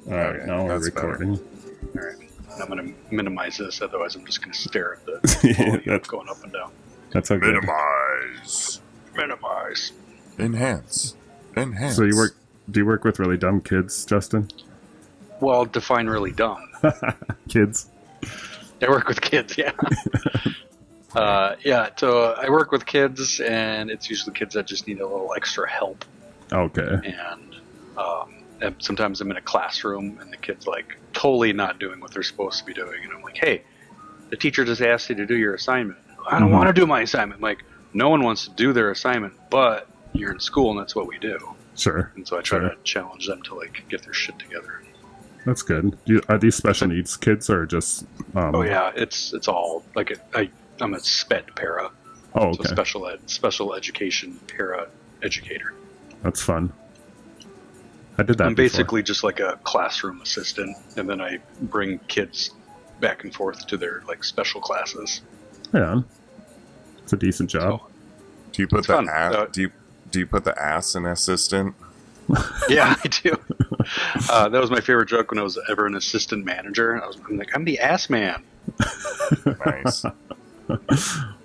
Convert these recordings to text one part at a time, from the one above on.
All right, now we're recording. All right. I'm going to minimize this, otherwise I'm just going to stare at the That's going up and down. That's okay. Minimize. Enhance. So do you work with really dumb kids, Justin? Well, define really dumb. Kids? I work with kids, yeah. So I work with kids, and it's usually kids that just need a little extra help. Okay. And sometimes I'm in a classroom, and the kid's like totally not doing what they're supposed to be doing. And I'm like, hey, the teacher just asked you to do your assignment. I don't want to do my assignment. I'm like, no one wants to do their assignment, but you're in school, and that's what we do. Sure. And so I try to challenge them to like get their shit together. That's good. Are these special needs kids or just? Oh yeah, it's all like I'm a SPED para. Oh, okay. So special education para educator. That's fun. I did that. I'm basically just like a classroom assistant, and then I bring kids back and forth to their like special classes. Yeah, it's a decent job. So, do you put the ass? Do you put the ass in assistant? Yeah, I do. That was my favorite joke when I was ever an assistant manager. I'm like, I'm the ass man. Nice.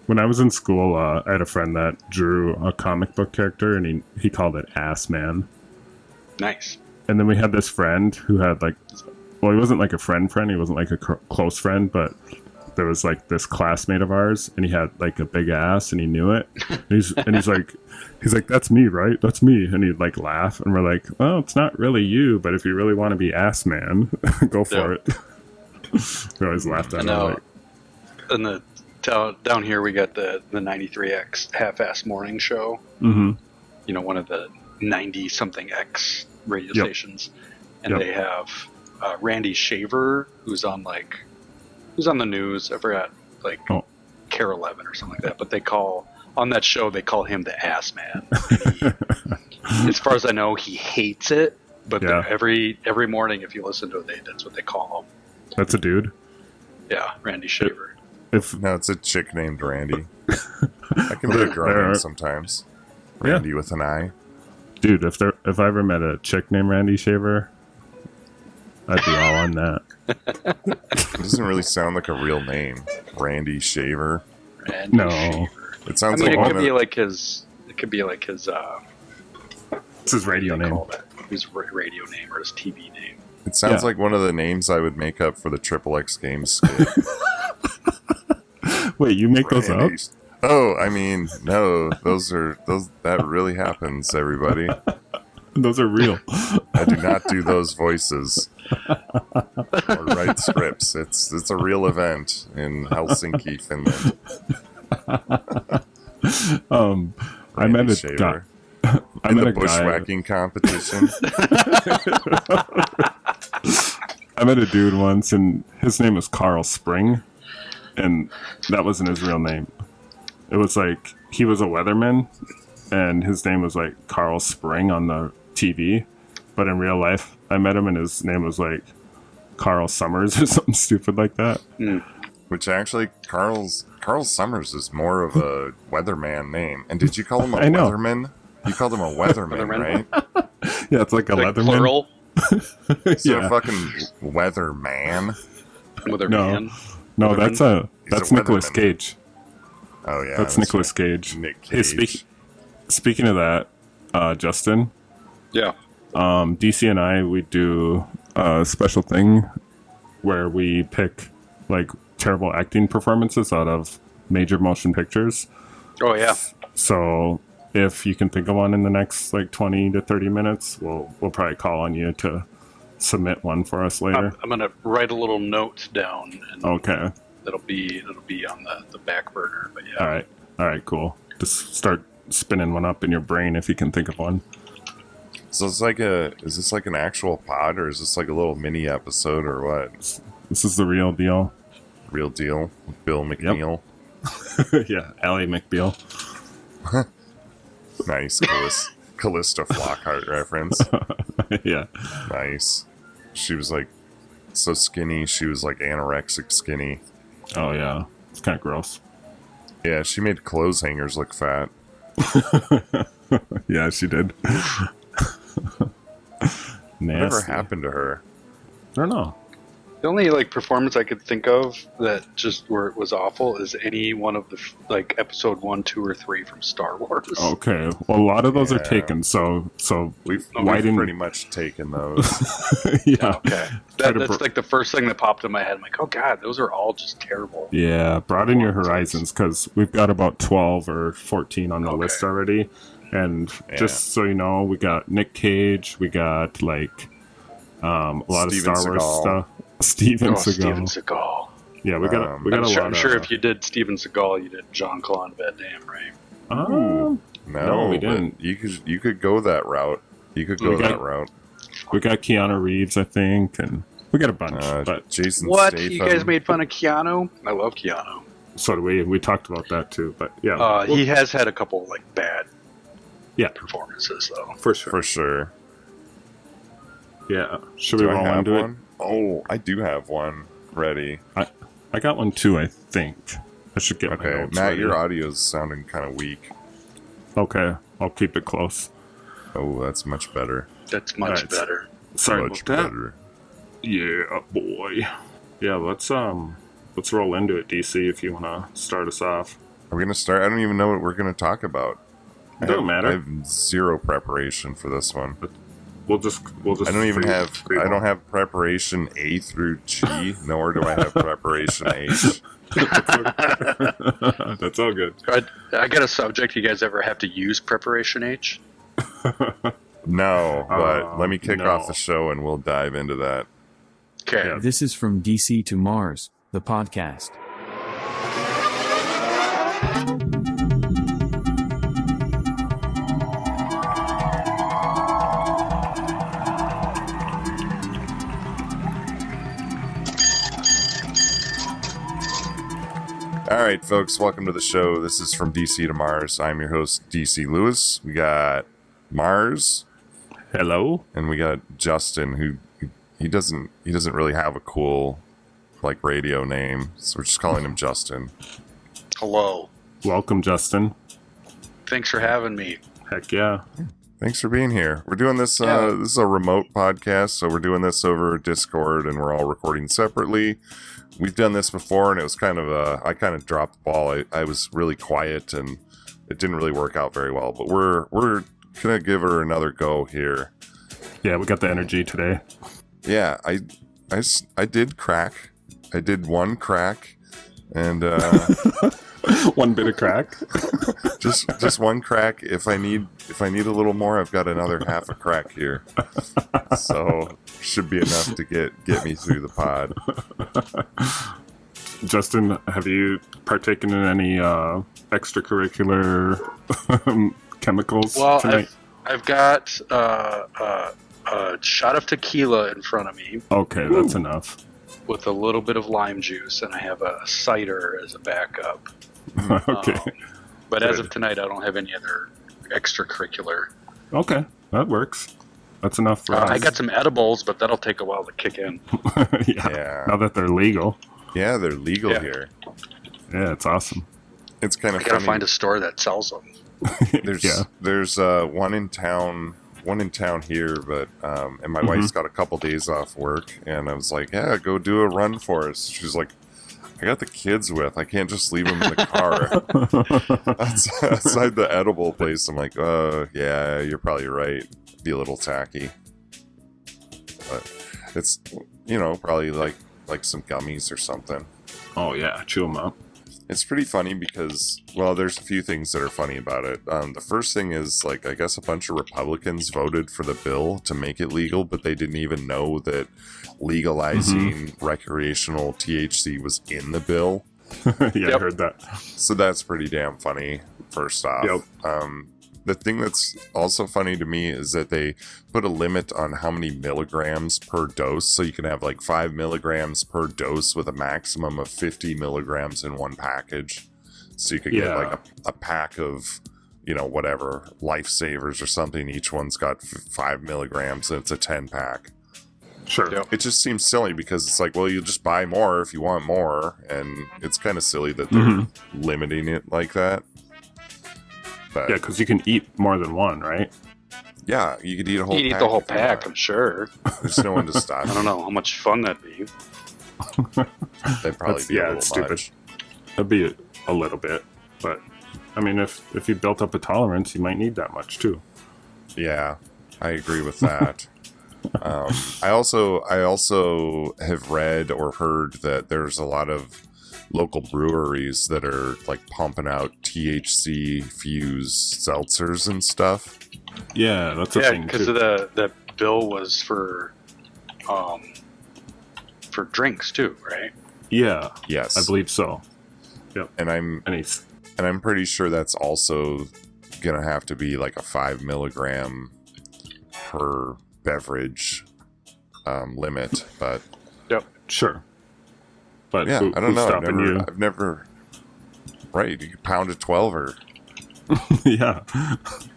When I was in school, I had a friend that drew a comic book character, and he called it Ass Man. Nice. And then we had this friend who had he wasn't like a friend, he wasn't like a close friend, but there was like this classmate of ours, and he had like a big ass, and he knew it. And he's like, that's me, right? That's me. And he'd like laugh, and we're like, well, it's not really you, but if you really want to be Ass Man, go for it. We always laughed at him. And down here we got the 93X half-ass morning show. Mm-hmm. You know, one of the 90-something X radio stations, and they have Randy Shaver, who's on the news. I forgot, Care 11 or something like that. But on that show they call him the Ass Man. As far as I know, he hates it. But every morning, if you listen to it, that's what they call him. That's a dude. Yeah, Randy Shaver. No, it's a chick named Randy. I can be a girl name sometimes. Randy with an I. Dude, if I ever met a chick named Randy Shaver, I'd be all on that. It doesn't really sound like a real name, Randy Shaver. Randy Shaver. It sounds it could be like his. It could be like his. It's his radio name. His radio name or his TV name. It sounds like one of the names I would make up for the Triple X Games skit. Wait, you make those up? Oh, I mean, no, those that really happens, everybody. Those are real. I do not do those voices or write scripts. It's a real event in Helsinki, Finland. I met a guy. In the bushwhacking competition. I met a dude once, and his name was Carl Spring, and that wasn't his real name. It was like he was a weatherman, and his name was like Carl Spring on the TV. But in real life, I met him, and his name was like Carl Summers or something stupid like that. Which actually, Carl Summers is more of a weatherman name. And did you call him a weatherman? You called him a weatherman, right? Yeah, it's like a leatherman. Plural. So a fucking weatherman. Weatherman. No, that's Nicolas Cage. Oh yeah, that's Nicolas Cage. Nick Cage. Hey, speaking of that, Justin. Yeah. DC and I, we do a special thing where we pick like terrible acting performances out of major motion pictures. Oh yeah. So if you can think of one in the next like 20 to 30 minutes, we'll probably call on you to submit one for us later. I'm gonna write a little note down. And okay. It'll be on the back burner, but yeah. All right, cool. Just start spinning one up in your brain if you can think of one. So is this like an actual pod, or is this like a little mini episode, or what? This is the real deal. Real deal. Bill McNeil. Yep. Yeah, Ally McBeal. Nice. Callista Flockhart reference. Yeah. Nice. She was like so skinny, she was like anorexic skinny. Oh yeah. It's kind of gross. Yeah, she made clothes hangers look fat. Yeah, she did. Nasty. Whatever happened to her? I don't know. The only like performance I could think of that just where it was awful is any one of the like episode 1, 2, or 3 from Star Wars. Okay, well, a lot of those are Yeah. taken. So We've why didn't pretty much taken those. yeah, Okay. That's like the first thing that popped in my head. I'm like, oh god, those are all just terrible. yeah. Broaden your horizons because we've got about 12 or 14 on the Okay. list already. And Yeah. just so you know, we got Nick Cage, we got like a lot Steven of Star Wars Seagal. stuff. Steven Seagal. Steven Seagal. Yeah, we got I'm a lot. I'm sure if you did Steven Seagal, you did Jean-Claude Van Damme, right? Um, No, we but didn't. You could go that route. You could go We got- that route. We got Keanu Reeves, I think, and we got a bunch. But Jason What? Statham. You guys made fun of Keanu? I love Keanu. so do we. We talked about that too. But yeah, He has had a couple like bad yeah, performances though. for sure. for sure. Yeah. Should Do we I roll have into one? Oh, I do have one ready. it? I got one too. I think I should get my Okay, notes Matt, ready. your audio's sounding kind of weak. Okay, I'll keep it close. Oh, that's much better. That's much Alright. better. Sorry Much about that. better. Yeah, boy. Yeah, let's roll into it, DC. If you want to start us off. Are we gonna start? I don't even know what we're gonna talk about. It don't matter. I have zero preparation for this one. We'll just. I don't even have. free I roll. don't have preparation A through G, nor do I have preparation H. That's all good. I got a subject. You guys ever have to use preparation H? No, but let me kick no. off the show and we'll dive into that. Okay. Yeah. This is From DC to Mars, the podcast. All right, folks, welcome to the show. This is From DC to Mars. I'm your host, DC Lewis. We got Mars Hello. and we got Justin, who he doesn't really have a cool like radio name, so we're just calling him Justin. Hello. Welcome, Justin. Thanks for having me. Heck yeah. Thanks for being here. We're doing this. Yeah. This is a remote podcast, so we're doing this over Discord, and we're all recording separately. We've done this before, and it was kind of I kind of dropped the ball. I was really quiet, and it didn't really work out very well. But we're gonna give her another go here. Yeah, we got the energy today. Yeah, I did crack. I did one crack, and One bit of crack. just one crack. If I need a little more, I've got another half a crack here. So should be enough to get me through the pod. Justin, have you partaken in any extracurricular chemicals Well, tonight? I've got a shot of tequila in front of me Okay, that's enough. with a little bit of lime juice, and I have a cider as a backup. Okay. But as Good. of tonight, I don't have any other extracurricular. Okay, that works. That's enough for us. I got some edibles, but that'll take a while to kick in. yeah. Yeah. Now that they're legal. Yeah, they're legal Yeah. here. Yeah, it's awesome. It's kind I of gotta funny. find a store that sells them. There's one in town here, but and my wife's got a couple days off work, and I was like, yeah, go do a run for us. She's like, I got the kids with. I can't just leave them in the car. Outside the edible place. I'm like, yeah, you're probably right. Be a little tacky, but it's probably like some gummies or something. Oh, yeah, chew them up. It's pretty funny because, well, there's a few things that are funny about it. The first thing is, like, I guess a bunch of Republicans voted for the bill to make it legal, but they didn't even know that legalizing recreational THC was in the bill. Yeah, I Yep. heard that. So that's pretty damn funny, first off. Yep. The thing that's also funny to me is that they put a limit on how many milligrams per dose. So you can have like 5 milligrams per dose with a maximum of 50 milligrams in one package. So you could get Yeah. like a pack of, whatever, lifesavers or something. Each one's got 5 milligrams and it's a 10 pack. Sure. Yep. It just seems silly because it's like, well, you'll just buy more if you want more. And it's kind of silly that they're Mm-hmm. limiting it like that. But Yeah, because you can eat more than one, right? Yeah, you could eat a whole. You can eat the whole pack, I'm sure. There's no one to stop. I don't know how much fun that'd be. That'd probably be a little much. That'd be a little bit, but I mean, if you built up a tolerance, you might need that much too. Yeah, I agree with that. I also have read or heard that there's a lot of local breweries that are like pumping out THC fused seltzers and stuff. Yeah, that's a thing because too. the bill was for drinks too, right? Yeah, Yes, I believe so. Yep. And I'm pretty sure that's also gonna have to be like a 5 milligram per beverage limit. But Sure. But yeah, I don't know. You? I've never. Right, you could pound a 12er. Yeah.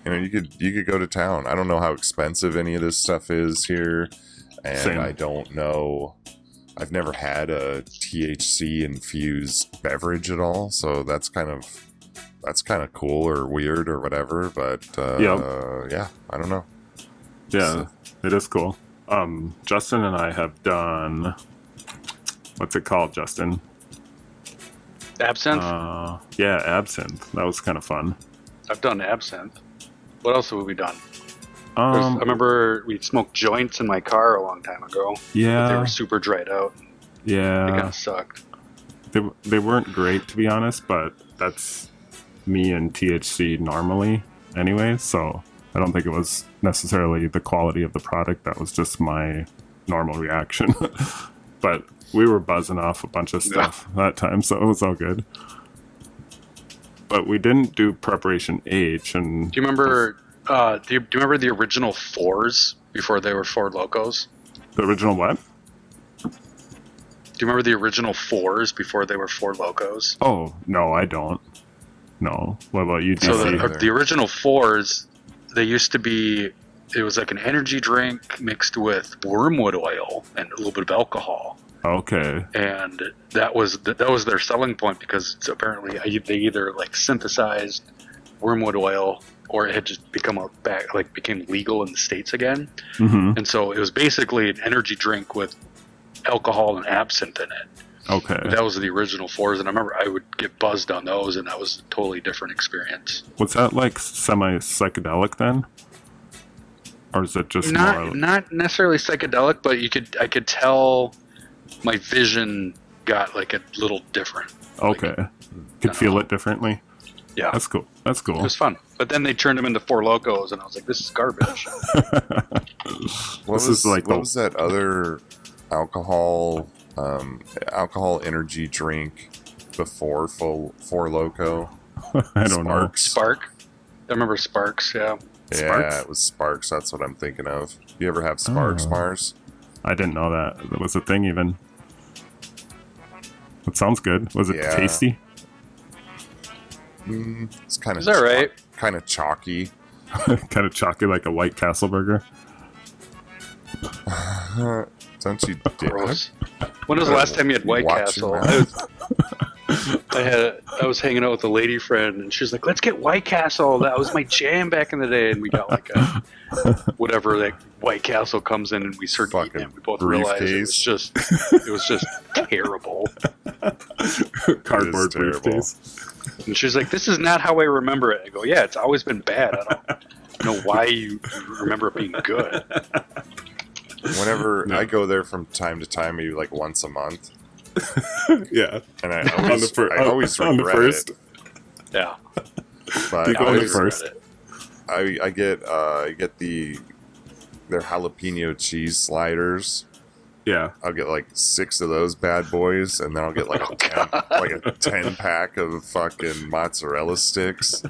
You know, you could go to town. I don't know how expensive any of this stuff is here, and Same. I don't know. I've never had a THC infused beverage at all, so that's kind of cool or weird or whatever. But yeah, I don't know. Yeah, So, it is cool. Justin and I have done. What's it called, Justin? Absinthe? Yeah, absinthe. That was kind of fun. I've done absinthe. What else have we done? I Um, remember we smoked joints in my car a long time ago. But they yeah, were super dried out. They kind yeah. of sucked. They weren't great, to be honest, but that's me and THC normally anyway, so I don't think it was necessarily the quality of the product. That was just my normal reaction. But we were buzzing off a bunch of stuff that time, so it was all good. But we didn't do preparation H. And Do you remember? Do you remember the original fours before they were Four Locos? the original what? Do you remember the original fours before they were Four Locos? Oh, no, I don't. No. What about you, So DC? the original fours, they used to be. It was like an energy drink mixed with wormwood oil and a little bit of alcohol. Okay. And that was their selling point because it's apparently they either like synthesized wormwood oil or it had just become became legal in the States again. Mm-hmm. And so it was basically an energy drink with alcohol and absinthe in it. Okay. That was the original fours, and I remember I would get buzzed on those, and that was a totally different experience. Was that like semi-psychedelic then? Or is it just more... Not necessarily psychedelic, but I could tell my vision got like a little different. Okay. Could feel it differently? Yeah. That's cool. That's cool. It was fun. But then they turned them into Four Locos, and I was like, this is garbage. What was that other alcohol energy drink before Four Loco? I don't know. Spark? I remember Sparks, yeah. Yeah, Sparks? it was Sparks. That's what I'm thinking of. You ever have Sparks, Oh. Mars? I didn't know that. That was a thing even. That sounds good. Was it Yeah. tasty? It's kind of Is that right? Kind of chalky. Kind of chalky like a White Castle burger? Don't you Gross. When was the last time you had White Watch your Castle? mouth. I was hanging out with a lady friend, and she was like, "Let's get White Castle. That was my jam back in the day." And we got like a whatever that White Castle comes in, and we started eating Fucking it. We both realized it was just terrible. Cardboard terrible. briefcase. And she's like, "This is not how I remember it." I go, "Yeah, it's always been bad. I don't know why you remember it being good." Whenever I go there from time to time, maybe like once a month, Yeah. and I On always, the fir- I always on the regret first. it. Yeah, But You go I on the always- first. I get their jalapeno cheese sliders. Yeah. I'll get like 6 of those bad boys, and then I'll get like a 10 pack of fucking mozzarella sticks.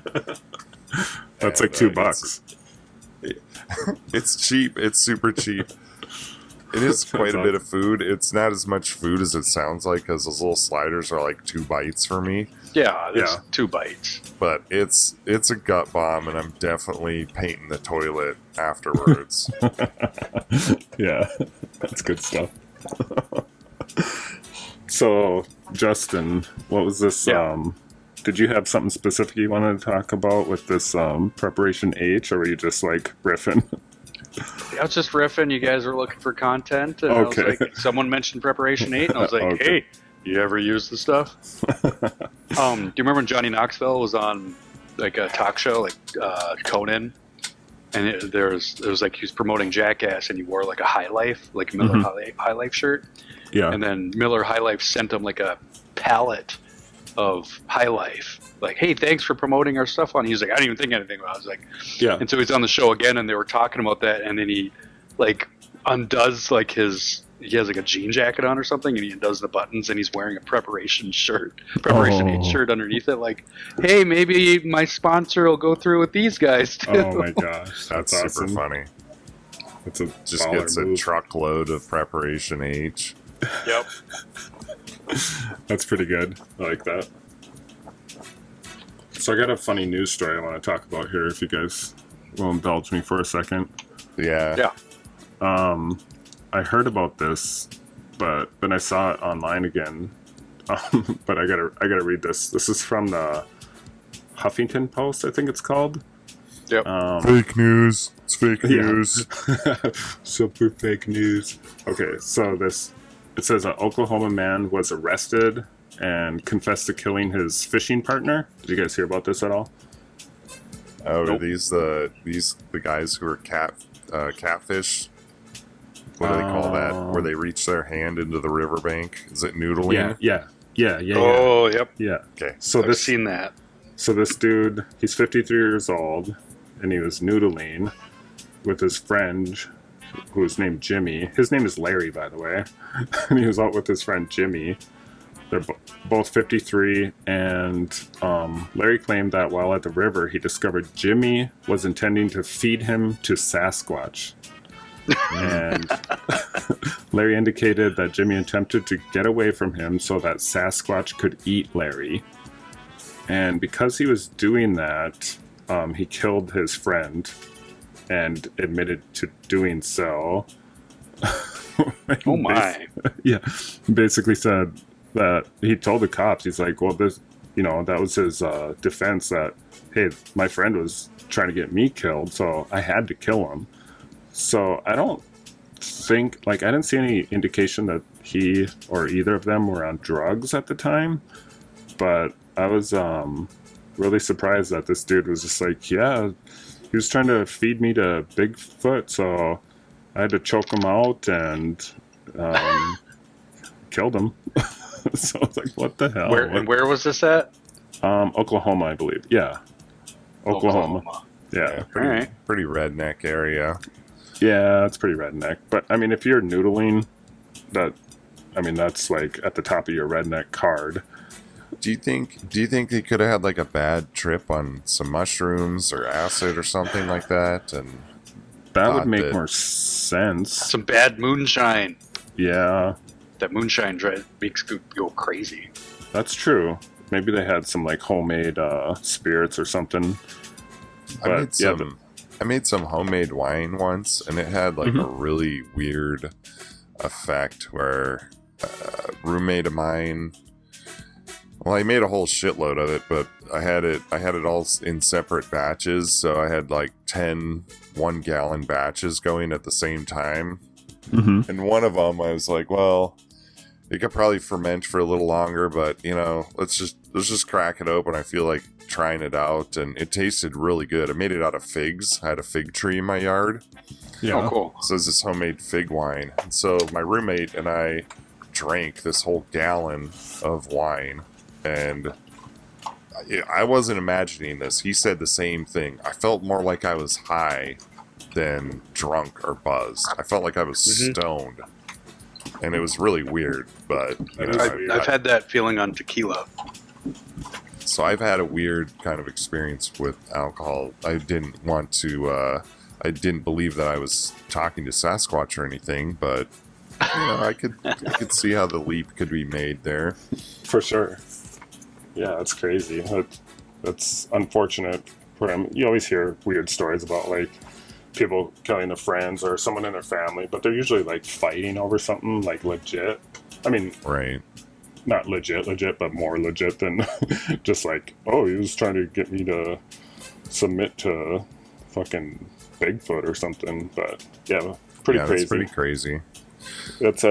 That's And, like $2. It's cheap. It's super cheap. It is quite a bit of food. It's not as much food as it sounds like, because those little sliders are like 2 bites for me. yeah, there's Yeah. 2 bites. But it's a gut bomb, and I'm definitely painting the toilet afterwards. Yeah. That's good stuff. So, Justin, what was this? Yeah. did you have something specific you wanted to talk about with this Preparation H, or were you just like riffing? I was just riffing. You guys were looking for content, and Okay. I was like, someone mentioned Preparation 8, and I was like, Okay. hey, you ever use the stuff? Do you remember when Johnny Knoxville was on like a talk show, like Conan? And it was like he was promoting Jackass, and he wore like a High Life, like a Miller High Life shirt. Yeah. And then Miller High Life sent him like a pallet of High Life. Like, hey, thanks for promoting our stuff on. He's like, I didn't even think anything about it. I was like, Yeah. And so he's on the show again, and they were talking about that, and then he like undoes like he has like a jean jacket on or something, and he undoes the buttons, and he's wearing a Preparation Preparation 8 shirt underneath it. Like, hey, maybe my sponsor will go through with these guys too. Oh my gosh, That's awesome. super funny. It's a Just baller gets move. a truckload of Preparation H. Yep. That's pretty good. I like that. So I got a funny news story I want to talk about here, if you guys will indulge me for a second. Yeah. Yeah. I heard about this, but then I saw it online again. But I gotta read this. This is from the Huffington Post, I think it's called. Yep. Fake news. It's fake Yeah. news. Super fake news. Okay, so it says an Oklahoma man was arrested and confessed to killing his fishing partner. Did you guys hear about this at all? Oh, Nope. are these the guys who are catfish? What do they call that? Where they reach their hand into the riverbank? Is it noodling? Yeah. Oh, yep. Yeah. Okay. So I've seen that. So this dude, he's 53 years old, and he was noodling with his friend, who was named Jimmy. His name is Larry, by the way. And he was out with his friend Jimmy. They're both 53, and Larry claimed that while at the river, he discovered Jimmy was intending to feed him to Sasquatch. And Larry indicated that Jimmy attempted to get away from him so that Sasquatch could eat Larry. And because he was doing that, he killed his friend and admitted to doing so. Oh my. Yeah, basically said that he told the cops, he's like, well, this, that was his defense, that, hey, my friend was trying to get me killed, so I had to kill him. So I don't think, I didn't see any indication that he or either of them were on drugs at the time, but I was really surprised that this dude was just like, yeah, he was trying to feed me to Bigfoot, so I had to choke him out and killed him. So I was like, what the hell? Where was this at? Oklahoma, I believe. Yeah. Oklahoma. Yeah. Pretty redneck area. Yeah, it's pretty redneck. But I mean, if you're noodling, that's like at the top of your redneck card. Do you think they could have had a bad trip on some mushrooms or acid or something like that? And that would make more sense. Some bad moonshine. Yeah. That moonshine makes you go crazy. That's true. Maybe they had some homemade spirits or something. But, I made some homemade wine once, and it had a really weird effect where a roommate of mine. Well, I made a whole shitload of it, but I had it all in separate batches, so I had 10 1-gallon batches going at the same time. Mm-hmm. And one of them, I was like, well, it could probably ferment for a little longer, but let's just crack it open. I feel like trying it out, and it tasted really good. I made it out of figs. I had a fig tree in my yard. Yeah. Oh, cool. So it's this homemade fig wine. And so my roommate and I drank this whole gallon of wine, and I wasn't imagining this. He said the same thing. I felt more like I was high than drunk or buzzed. I felt like I was stoned. And it was really weird, but I've had that feeling on tequila. So I've had a weird kind of experience with alcohol. I didn't want to. I didn't believe that I was talking to Sasquatch or anything, but I could see how the leap could be made there. For sure. Yeah, that's crazy. That's unfortunate for him. You always hear weird stories about people killing their friends or someone in their family, but they're usually fighting over something legit. I mean, Right. not legit, but more legit than just like, oh, he was trying to get me to submit to fucking Bigfoot or something. But yeah, pretty crazy. That's pretty crazy. That's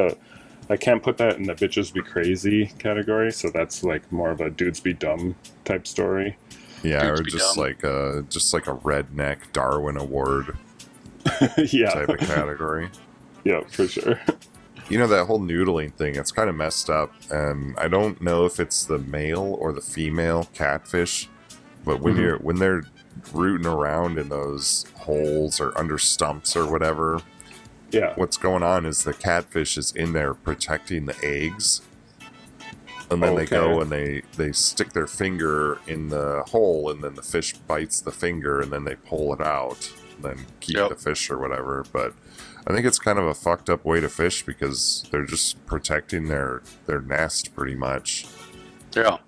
I can't put that in the bitches be crazy category, so that's like more of a dudes be dumb type story. Yeah, Dudes or be just dumb. like a redneck Darwin Award Yeah. type of category. Yeah, for sure. You know, that whole noodling thing, it's kind of messed up, and I don't know if it's the male or the female catfish, but when when they're rooting around in those holes or under stumps or whatever, Yeah. what's going on is the catfish is in there protecting the eggs, and then they go and they stick their finger in the hole, and then the fish bites the finger, and then they pull it out, then keep the fish or whatever. But I think it's kind of a fucked up way to fish because they're just protecting their nest pretty much. Yeah.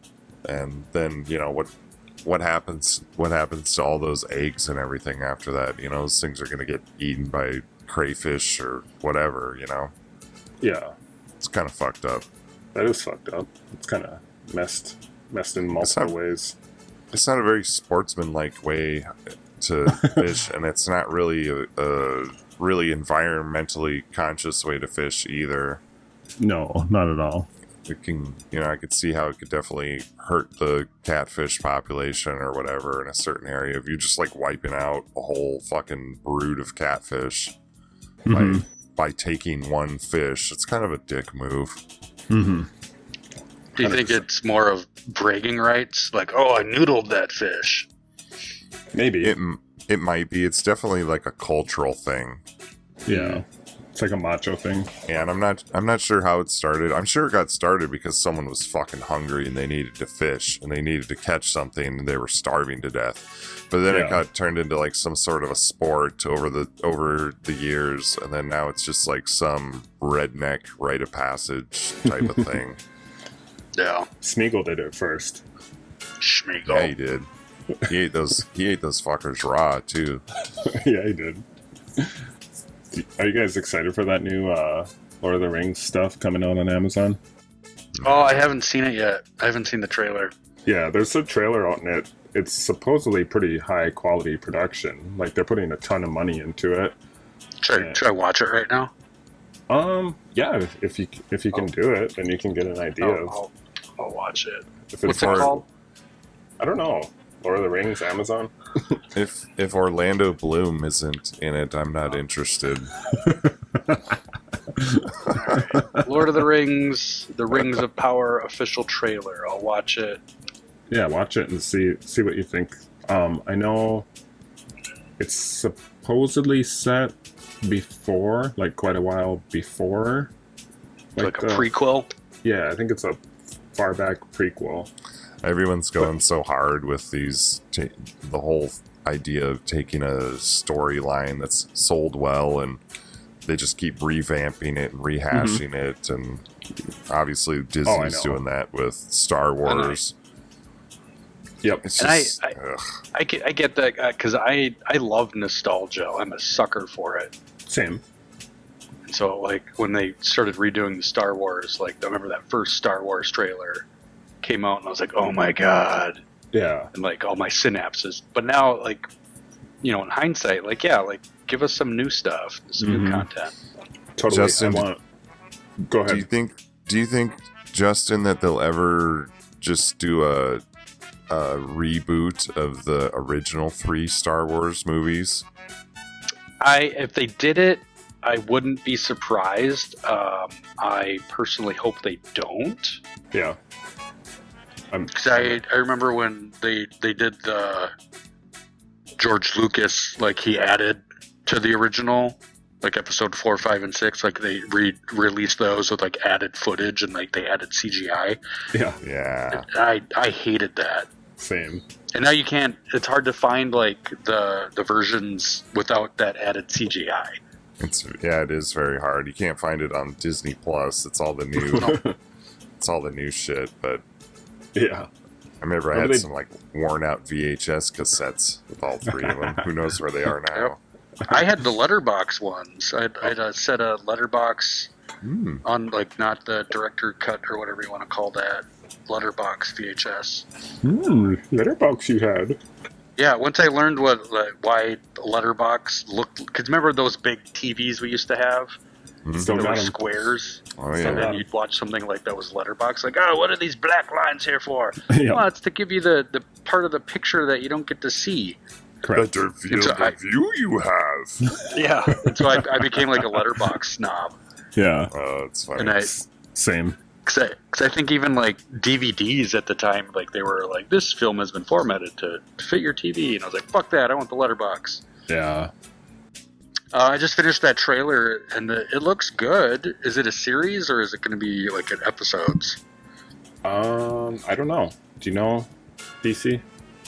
And then, you know, what happens to all those eggs and everything after that? You know, those things are going to get eaten by crayfish or whatever, you know. Yeah. It's kind of fucked up. That is fucked up. It's kind of messed in multiple ways. It's not a very sportsman-like way to fish, and it's not really a really environmentally conscious way to fish either. No, not at all. It can, you know, I could see how it could definitely hurt the catfish population or whatever in a certain area if you're just like wiping out a whole fucking brood of catfish by taking one fish. It's kind of a dick move. Mm-hmm. Do you think it's more of bragging rights? Like, oh, I noodled that fish. Maybe. It might be. It's definitely like a cultural thing. Yeah. It's like a macho thing. Yeah, and I'm not sure how it started. I'm sure it got started because someone was fucking hungry and they needed to fish and they needed to catch something and they were starving to death. But then it got turned into like some sort of a sport over the years, and then now it's just like some redneck rite of passage type of thing. Yeah. Smeagol did it first. Schmeagol. Yeah, he did. He ate those fuckers raw too. Yeah, he did. Are you guys excited for that new Lord of the Rings stuff coming out on Amazon? Oh, I haven't seen it yet. I haven't seen the trailer. Yeah, there's a trailer out in it. It's supposedly pretty high quality production. Like they're putting a ton of money into it. Should I watch it right now? Yeah, if you can do it, then you can get an idea of. I'll watch it. If What's it called? I don't know. Lord of the Rings, Amazon. If Orlando Bloom isn't in it, I'm not interested. Right. Lord of the Rings, The Rings of Power official trailer. I'll watch it. Yeah, watch it and see what you think. I know it's supposedly set before, like quite a while before. Like a prequel? Yeah, I think it's a far back prequel. Everyone's going so hard with these, the whole idea of taking a storyline that's sold well and they just keep revamping it and rehashing it. And obviously Disney's doing that with Star Wars. Yep. It's and just, I get that because I love nostalgia. I'm a sucker for it. Same. And so like when they started redoing the Star Wars, like I remember that first Star Wars trailer came out and I was like, oh my god. Yeah. And like all my synapses. But now like, you know, in hindsight, like yeah, like give us some new stuff, some new content. Totally. Justin, go ahead. Do you think, Justin, that they'll ever just do a reboot of the original 3 Star Wars movies? If they did it, I wouldn't be surprised. I personally hope they don't. Yeah. Because I remember when they did the George Lucas, like he added to the original, like episode 4, 5, and 6, like they released those with like added footage and like they added CGI. Yeah. Yeah. I hated that. Same. And now you can't. It's hard to find like the versions without that added CGI. It is very hard. You can't find it on Disney Plus. It's all the new, it's all the new shit. But yeah, I remember I had some like worn out VHS cassettes with all 3 of them. Who knows where they are now? I had the letterbox ones. I had a set of letterbox On like not the director cut or whatever you want to call that, letterbox VHS. Letterbox you had. Yeah, once I learned why letterbox looked, because remember those big TVs we used to have? Still They got were 'em. squares. Oh And yeah. then you'd watch something like that was letterbox, like, oh, what are these black lines here for? Yeah. Well, it's to give you the part of the picture that you don't get to see. Correct. Better view It's a- the view you have. Yeah. And so I became like a letterbox snob. Yeah. It's funny. And Same. Because I think even like DVDs at the time, like they were like, this film has been formatted to fit your TV. And I was like, fuck that, I want the letterbox. Yeah. I just finished that trailer, and it looks good. Is it a series, or is it going to be like an episodes? I don't know. Do you know, DC?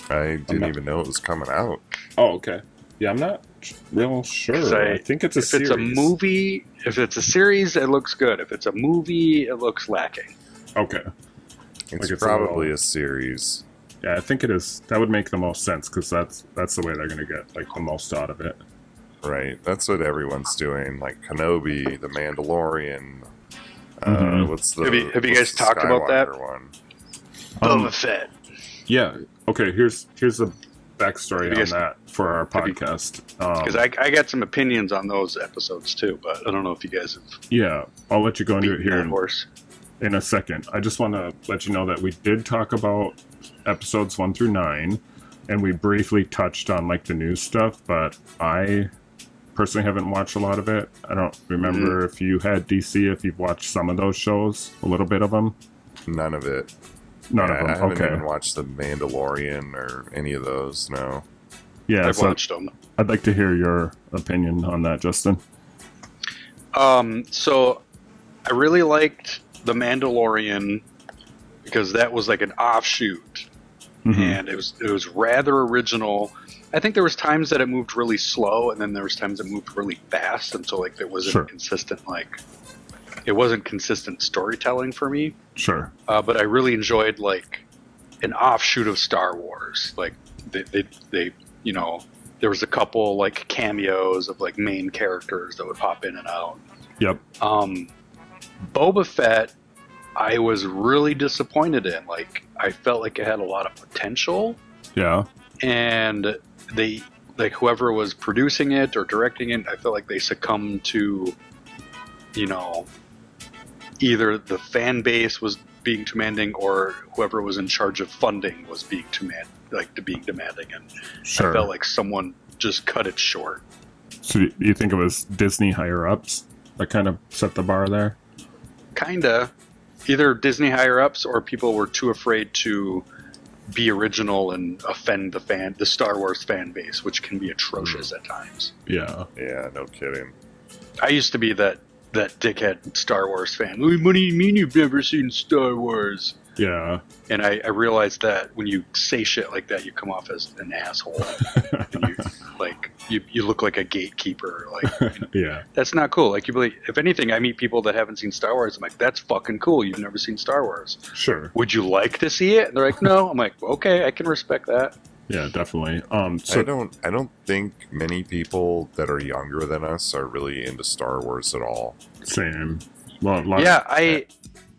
I didn't even know it was coming out. Oh, okay. Yeah, I'm not real sure. I think it's a if series. it's a movie, if it's a series, it looks good. If it's a movie, it looks lacking. Okay. It's Like it's probably a a series. Yeah, I think it is. That would make the most sense because that's the way they're going to get like the most out of it. Right. That's what everyone's doing. Like Kenobi, The Mandalorian. Mhm. What's the Have you what's guys the talked about that? Skywalker one? Boba Fett. Yeah. Okay. Here's the backstory Have on you guys- that for our have you- podcast. Because I got some opinions on those episodes too, but I don't know if you guys have Yeah, I'll let you go into it beaten here that horse. in a second. I just want to let you know that we did talk about episodes 1 through 9, and we briefly touched on like the news stuff, but I personally haven't watched a lot of it. I don't remember if you had DC, if you've watched some of those shows, a little bit of them. None of it. None Yeah, of them. I haven't Okay. even watched The Mandalorian or any of those. No. Yeah, I've so watched them. I'd like to hear your opinion on that, Justin. So I really liked The Mandalorian because that was like an offshoot, Mhm. and it was rather original. I think there was times that it moved really slow, and then there was times it moved really fast, and so like there wasn't Sure. consistent it wasn't consistent storytelling for me. Sure. But I really enjoyed like an offshoot of Star Wars. Like they there was a couple like cameos of like main characters that would pop in and out. Yep. Boba Fett, I was really disappointed in. Like I felt like it had a lot of potential, Yeah. and they like whoever was producing it or directing it, I felt like they succumbed to, either the fan base was being demanding or whoever was in charge of funding was being demanding, and Sure. I felt like someone just cut it short. So you think it was Disney higher ups that kind of set the bar there? Kinda. Either Disney higher ups or people were too afraid to be original and offend the Star Wars fan base, which can be atrocious at times. Yeah. Yeah, no kidding. I used to be that dickhead Star Wars fan. What do you mean you've never seen Star Wars? Yeah. And I realized that when you say shit like that, you come off as an asshole. And you look like a gatekeeper. Like, Yeah. that's not cool. Like, if anything, I meet people that haven't seen Star Wars. I'm like, that's fucking cool. You've never seen Star Wars. Sure. Would you like to see it? And they're like, no. I'm like, okay, I can respect that. Yeah, definitely. I So don't think many people that are younger than us are really into Star Wars at all. same. Well, a lot- Yeah,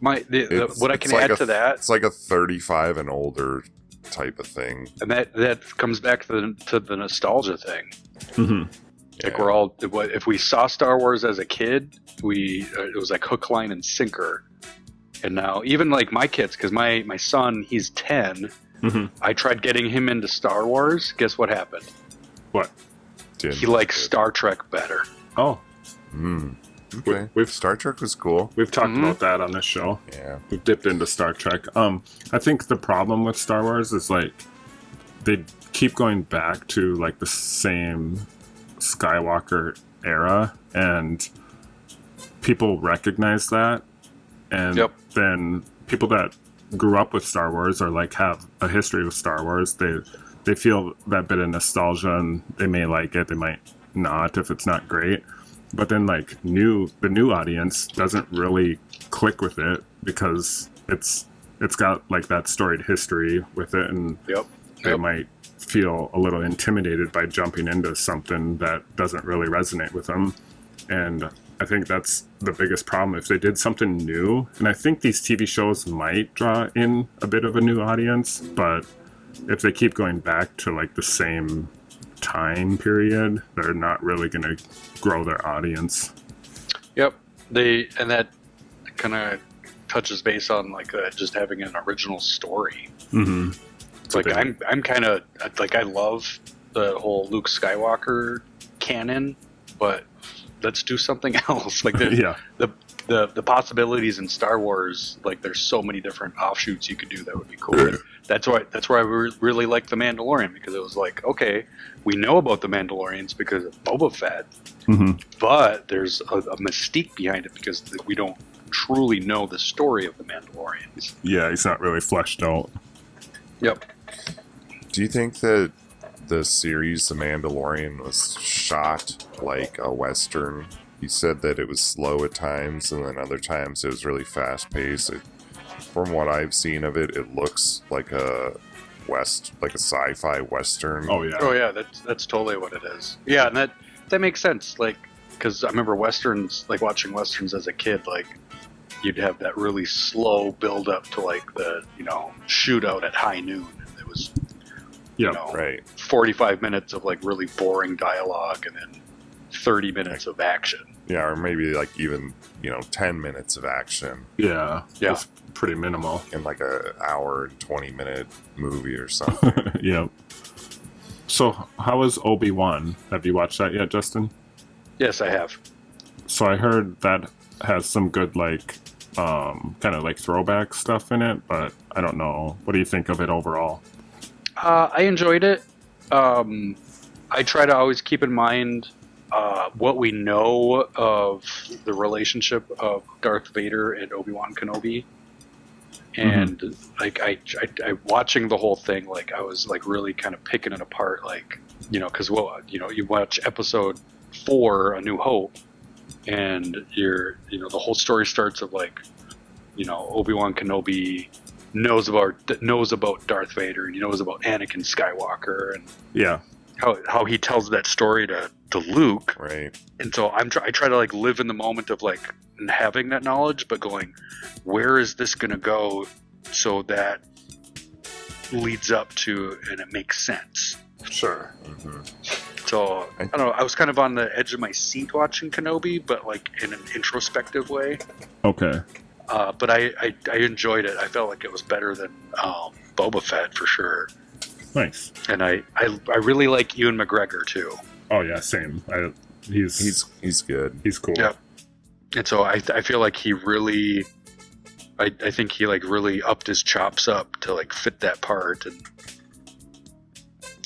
what I It's can like add to that, It's like a 35 and older type of thing. and that comes back to the nostalgia thing. Mhm. Like Yeah. if we saw Star Wars as a kid, it was like hook, line, and sinker. And now even like my kids, because my son, he's 10. Mhm. I tried getting him into Star Wars. Guess what happened? What? Didn't He likes like it. Star Trek better. Oh, Okay. Star Trek was cool. we've talked Mhm. about that on this show. Yeah. We've dipped into Star Trek. I think the problem with Star Wars is like they keep going back to like the same Skywalker era, and people recognize that, and Yep. then people that grew up with Star Wars or like have a history with Star Wars, they feel that bit of nostalgia, and they may like it, they might not if it's not great. But then like the new audience doesn't really click with it because it's got like that storied history with it, and Yep. they Yep. might feel a little intimidated by jumping into something that doesn't really resonate with them. And I think that's the biggest problem. If they did something new, and I think these TV shows might draw in a bit of a new audience, but if they keep going back to like the same time period, they're not really going to grow their audience. Yep. And that kind of touches base on like just having an original story. Mm-hmm. Like I'm kind of like, I love the whole Luke Skywalker canon, but let's do something else. Like the possibilities in Star Wars, like there's so many different offshoots you could do that would be cool. And that's why I really like The Mandalorian, because it was like, okay, we know about the Mandalorians because of Boba Fett, but there's a mystique behind it because we don't truly know the story of the Mandalorians. Yeah, he's not really fleshed out. Yep. Do you think that the series The Mandalorian was shot like a Western? He said that it was slow at times, and then other times it was really fast-paced. From what I've seen of it, it looks like a sci-fi Western. Oh yeah, that's totally what it is. Yeah, and that makes sense. Like, because I remember Westerns, like watching Westerns as a kid, like you'd have that really slow build up to like the shootout at high noon. It was right, 45 minutes of like really boring dialogue, and then 30 minutes of action. Yeah, or maybe like even 10 minutes of action. Yeah. It's pretty minimal in like a hour and 20-minute movie or something. Yeah. So how is Obi-Wan? Have you watched that yet, Justin? Yes, I have. So I heard that has some good like kind of like throwback stuff in it, but I don't know. What do you think of it overall? I enjoyed it. I try to always keep in mind what we know of the relationship of Darth Vader and Obi-Wan Kenobi. And like I watching the whole thing, like I was like really kind of picking it apart, like because you watch Episode 4, A New Hope, and the whole story starts of like Obi-Wan Kenobi knows about Darth Vader, and he knows about Anakin Skywalker, and how he tells that story to Luke, right? And so I try to like live in the moment of like having that knowledge, but going, where is this going to go so that leads up to and it makes sense. Sure. So I don't know. I was kind of on the edge of my seat watching Kenobi, but like in an introspective way. Okay. But I enjoyed it. I felt like it was better than Boba Fett for sure. Nice. And I really like Ewan McGregor too. Oh yeah, same. He's good. He's cool. Yeah. And so I feel like he really, I think he like really upped his chops up to like fit that part, and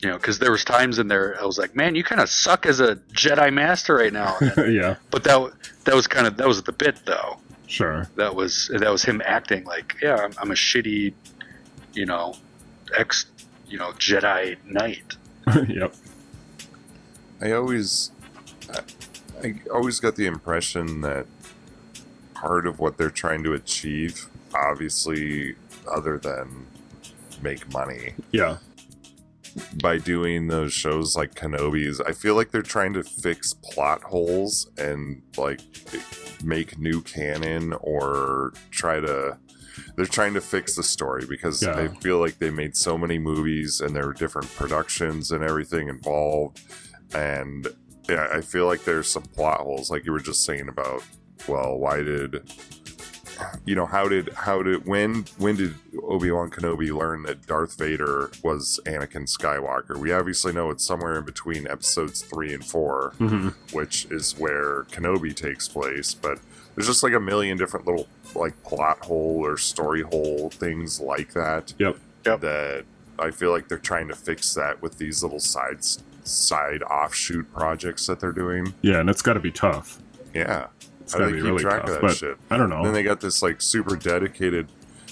because there was times in there I was like, man, you kind of suck as a Jedi Master right now. And, yeah. But that was the bit though. Sure. That was him acting like, yeah, I'm a shitty, ex, Jedi Knight. Yep. I always got the impression that part of what they're trying to achieve, obviously, other than make money, by doing those shows like Kenobi's, I feel like they're trying to fix plot holes and like make new canon, or they're trying to fix the story, because I feel like they made so many movies and there were different productions and everything involved. And yeah, I feel like there's some plot holes, like you were just saying about, well, why did, when did Obi-Wan Kenobi learn that Darth Vader was Anakin Skywalker? We obviously know it's somewhere in between episodes 3 and 4, which is where Kenobi takes place, but there's just like a million different little like plot hole or story hole things like that. Yep. That I feel like they're trying to fix that with these little side offshoot projects that they're doing. Yeah, and it's got to be tough. Yeah. It's got to be really tough, of that but shit? I don't know. Then they got this like super dedicated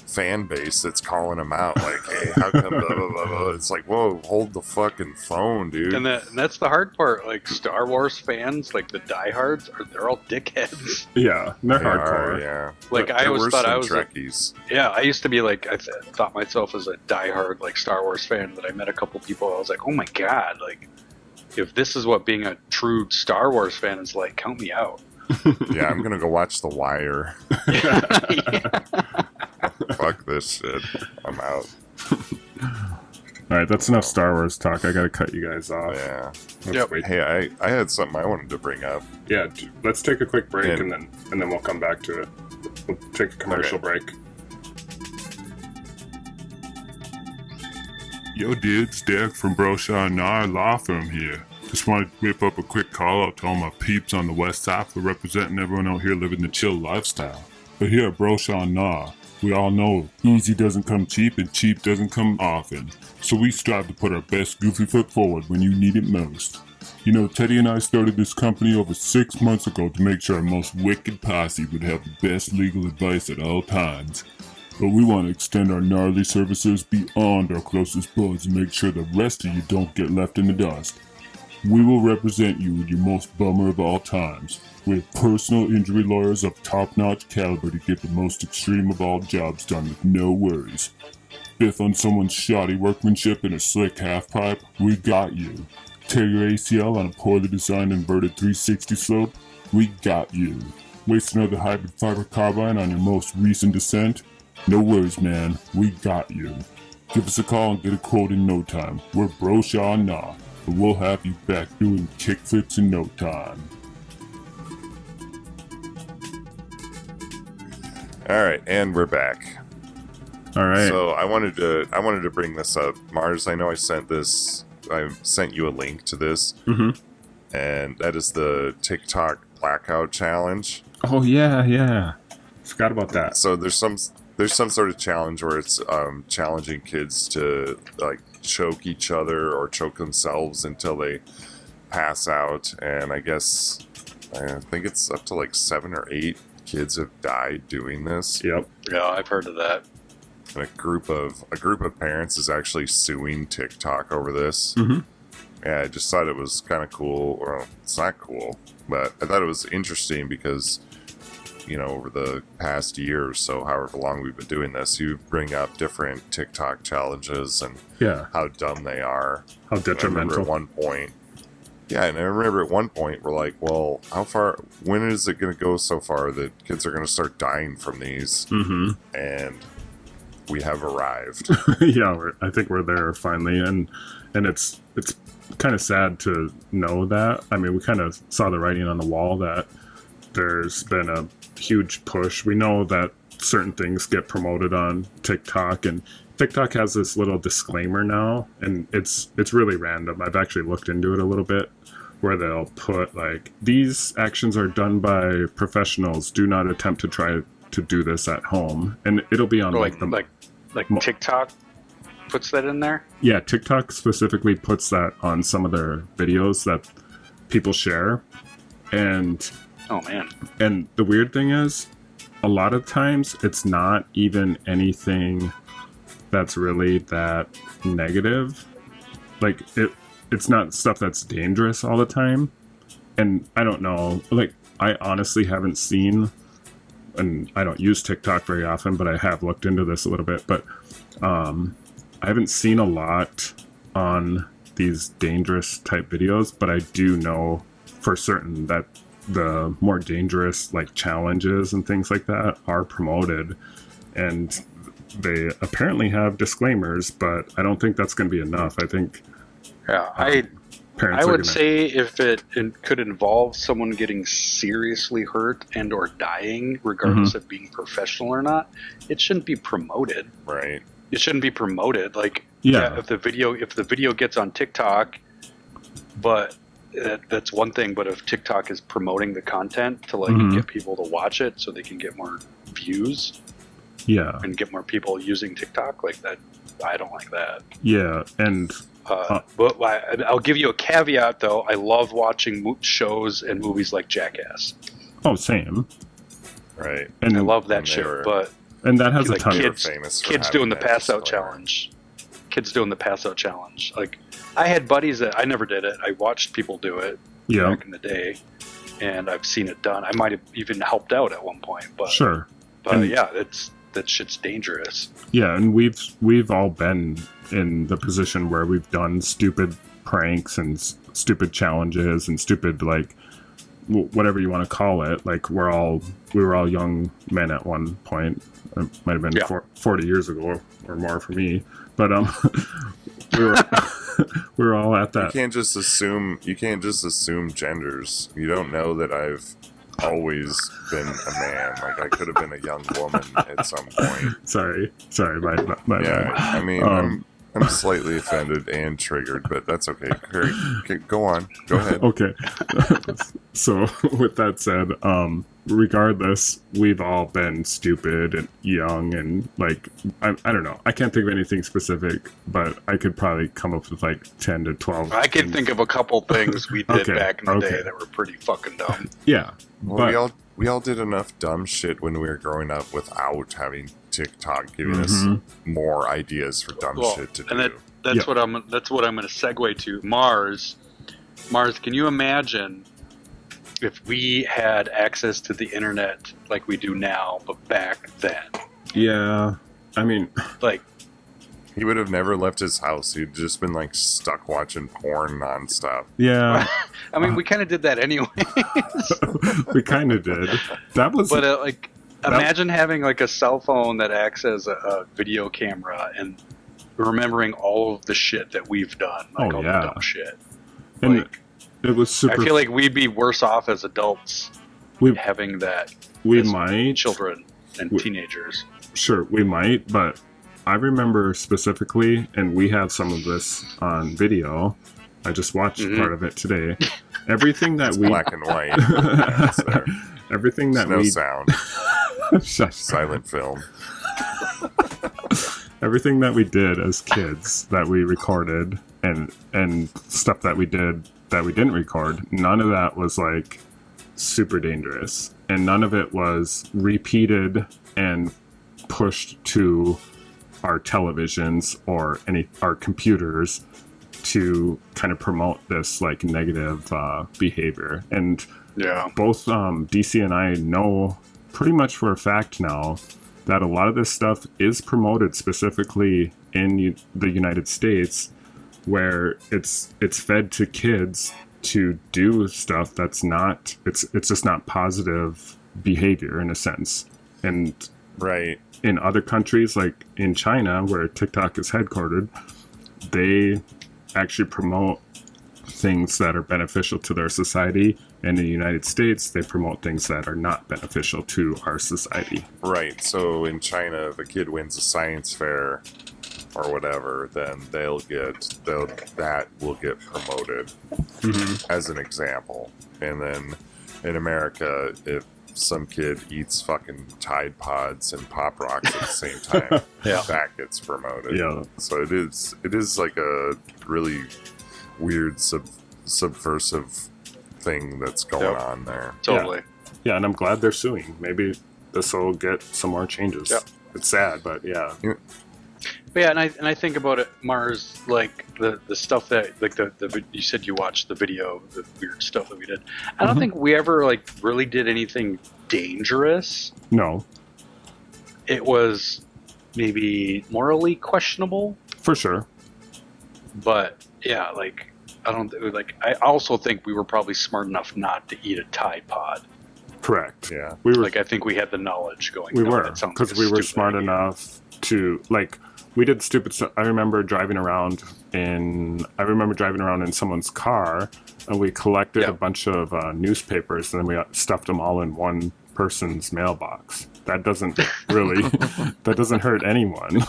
fan base that's calling them out, like, hey, how come blah, blah, blah, blah. It's like, whoa, hold the fucking phone, dude. And that's the hard part. Like Star Wars fans, like the diehards, they're all dickheads. Yeah, they're hardcore. Yeah, like I always thought I was Trekkies. I used to be like, I thought myself as a diehard like Star Wars fan, but I met a couple people. I was like, oh my god, like if this is what being a true Star Wars fan is like, count me out. Yeah, I'm gonna go watch The Wire. Fuck this shit. I'm out. All right, that's enough Star Wars talk. I gotta cut you guys off. Yeah. Let's wait. Hey, I had something I wanted to bring up. Yeah, let's take a quick break And- and then we'll come back to it. We'll take a commercial break. Yo, dude, it's Derek from Broshaw and Nar Law Firm here. Just wanted to whip up a quick call out to all my peeps on the west side for representing everyone out here living the chill lifestyle. But here at Broshaw and Nar, we all know easy doesn't come cheap and cheap doesn't come often. So we strive to put our best goofy foot forward when you need it most. You know, Teddy and I started this company over 6 months ago to make sure our most wicked posse would have the best legal advice at all times. But we want to extend our gnarly services beyond our closest buds and make sure the rest of you don't get left in the dust. We will represent you in your most bummer of all times. We have personal injury lawyers of top-notch caliber to get the most extreme of all jobs done with no worries. Biff on someone's shoddy workmanship in a slick half-pipe, we got you. Tear your ACL on a poorly designed inverted 360 slope, we got you. Waste another hybrid fiber carbine on your most recent descent? No worries, man, we got you. Give us a call and get a quote in no time. We're Broshaw and Nah, but we'll have you back doing kickflips in no time. All right, and we're back. All right. So I wanted to bring this up, Mars. I know I sent you a link to this, and that is the TikTok blackout challenge. Oh yeah. Forgot about that. So there's some sort of challenge where it's challenging kids to like choke each other or choke themselves until they pass out, and I think it's up to like 7 or 8 kids have died doing this. Yep. Yeah, I've heard of that. And a group of parents is actually suing TikTok over this. Yeah, I just thought it was kind of cool. Well, it's not cool, but I thought it was interesting because, you know, over the past year or so, however long we've been doing this, you bring up different TikTok challenges and how dumb they are. How And I remember detrimental. at one point, we're like, well, when is it going to go so far that kids are going to start dying from these? And we have arrived. Yeah, I think we're there finally, and it's kind of sad to know that. I mean, we kind of saw the writing on the wall that there's been a huge push. We know that certain things get promoted on TikTok, and TikTok has this little disclaimer now, and it's really random. I've actually looked into it a little bit, where they'll put like, these actions are done by professionals. Do not attempt to try to do this at home, and it'll be on like TikTok puts that in there. Yeah, TikTok specifically puts that on some of their videos that people share, and Oh man. And the weird thing is, a lot of times it's not even anything that's really that negative. Like it's not stuff that's dangerous all the time. And I don't know, like I honestly haven't seen, and I don't use TikTok very often, but I have looked into this a little bit, but I haven't seen a lot on these dangerous type videos, but I do know for certain that the more dangerous like challenges and things like that are promoted, and they apparently have disclaimers, but I don't think that's going to be enough. I think I would say if it could involve someone getting seriously hurt and or dying, regardless of being professional or not, it shouldn't be promoted. Right. It shouldn't be promoted. Like, if the video gets on TikTok, but that's one thing. But if TikTok is promoting the content to like get people to watch it so they can get more views, and get more people using TikTok, like that, I don't like that. Yeah, and but I'll give you a caveat though. I love watching shows and movies like Jackass. Oh, same. Right. And I love that shit, and that has like a ton kids doing the pass out challenge. Kids doing the pass out challenge. Like, I had buddies that I never did it. I watched people do it back in the day, and I've seen it done. I might have even helped out at one point, but that shit's dangerous. Yeah, and we've all been in the position where we've done stupid pranks and stupid challenges and stupid like whatever you want to call it. Like we were all young men at one point. It might have been 40 years ago or more for me, but we were we were all at that. You can't just assume genders. You don't know that I've always been a man. Like I could have been a young woman at some point. Sorry, my bad. I mean, I'm slightly offended and triggered, but that's okay. Okay, go on. Go ahead. Okay. So with that said, regardless, we've all been stupid and young and like I don't know. I can't think of anything specific, but I could probably come up with like 10 to 12. I can think of a couple things we did back in the day that were pretty fucking dumb. Yeah. Well, we all did enough dumb shit when we were growing up without having TikTok giving us more ideas for dumb shit to do. And that's what I'm going to segue to. Mars, can you imagine if we had access to the internet like we do now, but back then? Yeah. I mean, like, he would have never left his house. He'd just been like stuck watching porn nonstop. Yeah. I mean, we kind of did that anyway. We kind of did. That was. But imagine having like a cell phone that acts as a video camera and remembering all of the shit that we've done, like all the dumb shit. And like, it was super. I feel like we'd be worse off as adults having that. We might children and teenagers. Sure, we might, but I remember specifically, and we have some of this on video. I just watched part of it today. Everything that we black and white. Everything that no we sound. Silent film. Everything that we did as kids that we recorded and stuff that we did that we didn't record, none of that was like super dangerous, and none of it was repeated and pushed to our televisions or our computers to kind of promote this like negative behavior. And both DC and I know pretty much for a fact now that a lot of this stuff is promoted specifically in the United States, where it's fed to kids to do stuff that's not it's just not positive behavior in a sense. And in other countries, like in China, where TikTok is headquartered, they actually promote things that are beneficial to their society. And in the United States, they promote things that are not beneficial to our society. Right. So in China, if a kid wins a science fair or whatever, then that will get promoted as an example. And then in America, if some kid eats fucking Tide Pods and Pop Rocks at the same time, that gets promoted. Yeah. So it is like a really weird subversive thing that's going on there. Totally. Yeah, and I'm glad they're suing. Maybe this will get some more changes. Yeah. It's sad, but yeah. But yeah, and I think about it, Mars, like the stuff that like the you said you watched the video, the weird stuff that we did. I don't think we ever like really did anything dangerous. No. It was maybe morally questionable. For sure. But yeah, like I also think we were probably smart enough not to eat a Tide Pod. Correct. Yeah. We were like I think we had the knowledge going. We were because we were smart enough to like. We did stupid stuff. I remember driving around in someone's car, and we collected a bunch of newspapers, and then we stuffed them all in one person's mailbox. That doesn't really, that doesn't hurt anyone.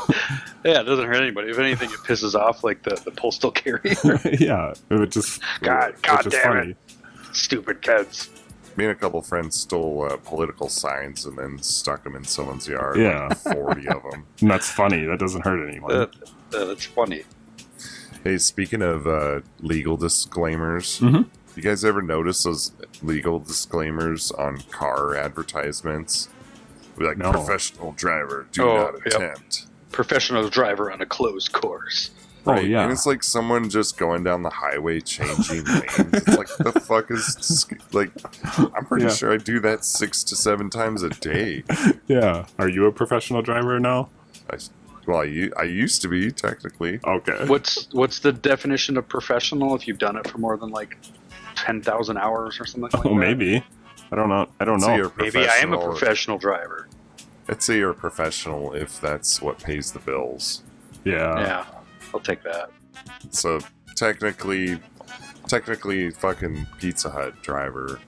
Yeah, it doesn't hurt anybody. If anything, it pisses off like the postal carrier. Yeah, it would just God damn it, stupid kids. Me and a couple friends stole political signs and then stuck them in someone's yard. Yeah. Like 40 of them. And that's funny. That doesn't hurt anyone. That's funny. Hey, speaking of legal disclaimers, you guys ever notice those legal disclaimers on car advertisements? Like, no. Professional driver, do not attempt. Yep. Professional driver on a closed course. Right. Oh, yeah. And it's like someone just going down the highway changing lanes. It's like, the fuck is... Like, I'm pretty sure I do that 6 to 7 times a day. Yeah. Are you a professional driver now? I used to be, technically. Okay. What's the definition of professional if you've done it for more than like 10,000 hours or something like that. Oh, maybe. I don't know. Maybe I am a professional driver. I'd say you're a professional if that's what pays the bills. Yeah, I'll take that. So technically fucking Pizza Hut driver.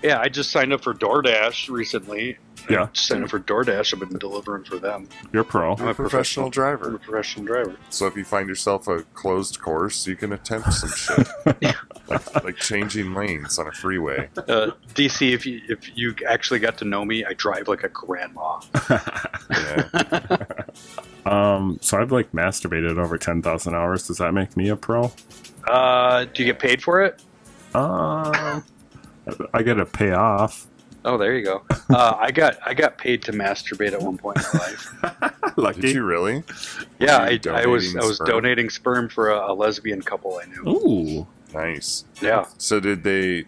Yeah, I just signed up for DoorDash recently. Yeah. I just signed up for DoorDash. I've been delivering for them. You're pro. I'm a Professional I'm driver. a professional driver. So if you find yourself a closed course, you can attempt some shit. like changing lanes on a freeway. DC, if you actually got to know me, I drive like a grandma. Yeah. So I've like masturbated over 10,000 hours. Does that make me a pro? Do you get paid for it? I get a payoff. Oh, there you go. I got paid to masturbate at one point in my life. Lucky. Did you really? Yeah, Were you I was donating sperm? donating sperm for a lesbian couple I knew. Ooh. Nice. Yeah. So did they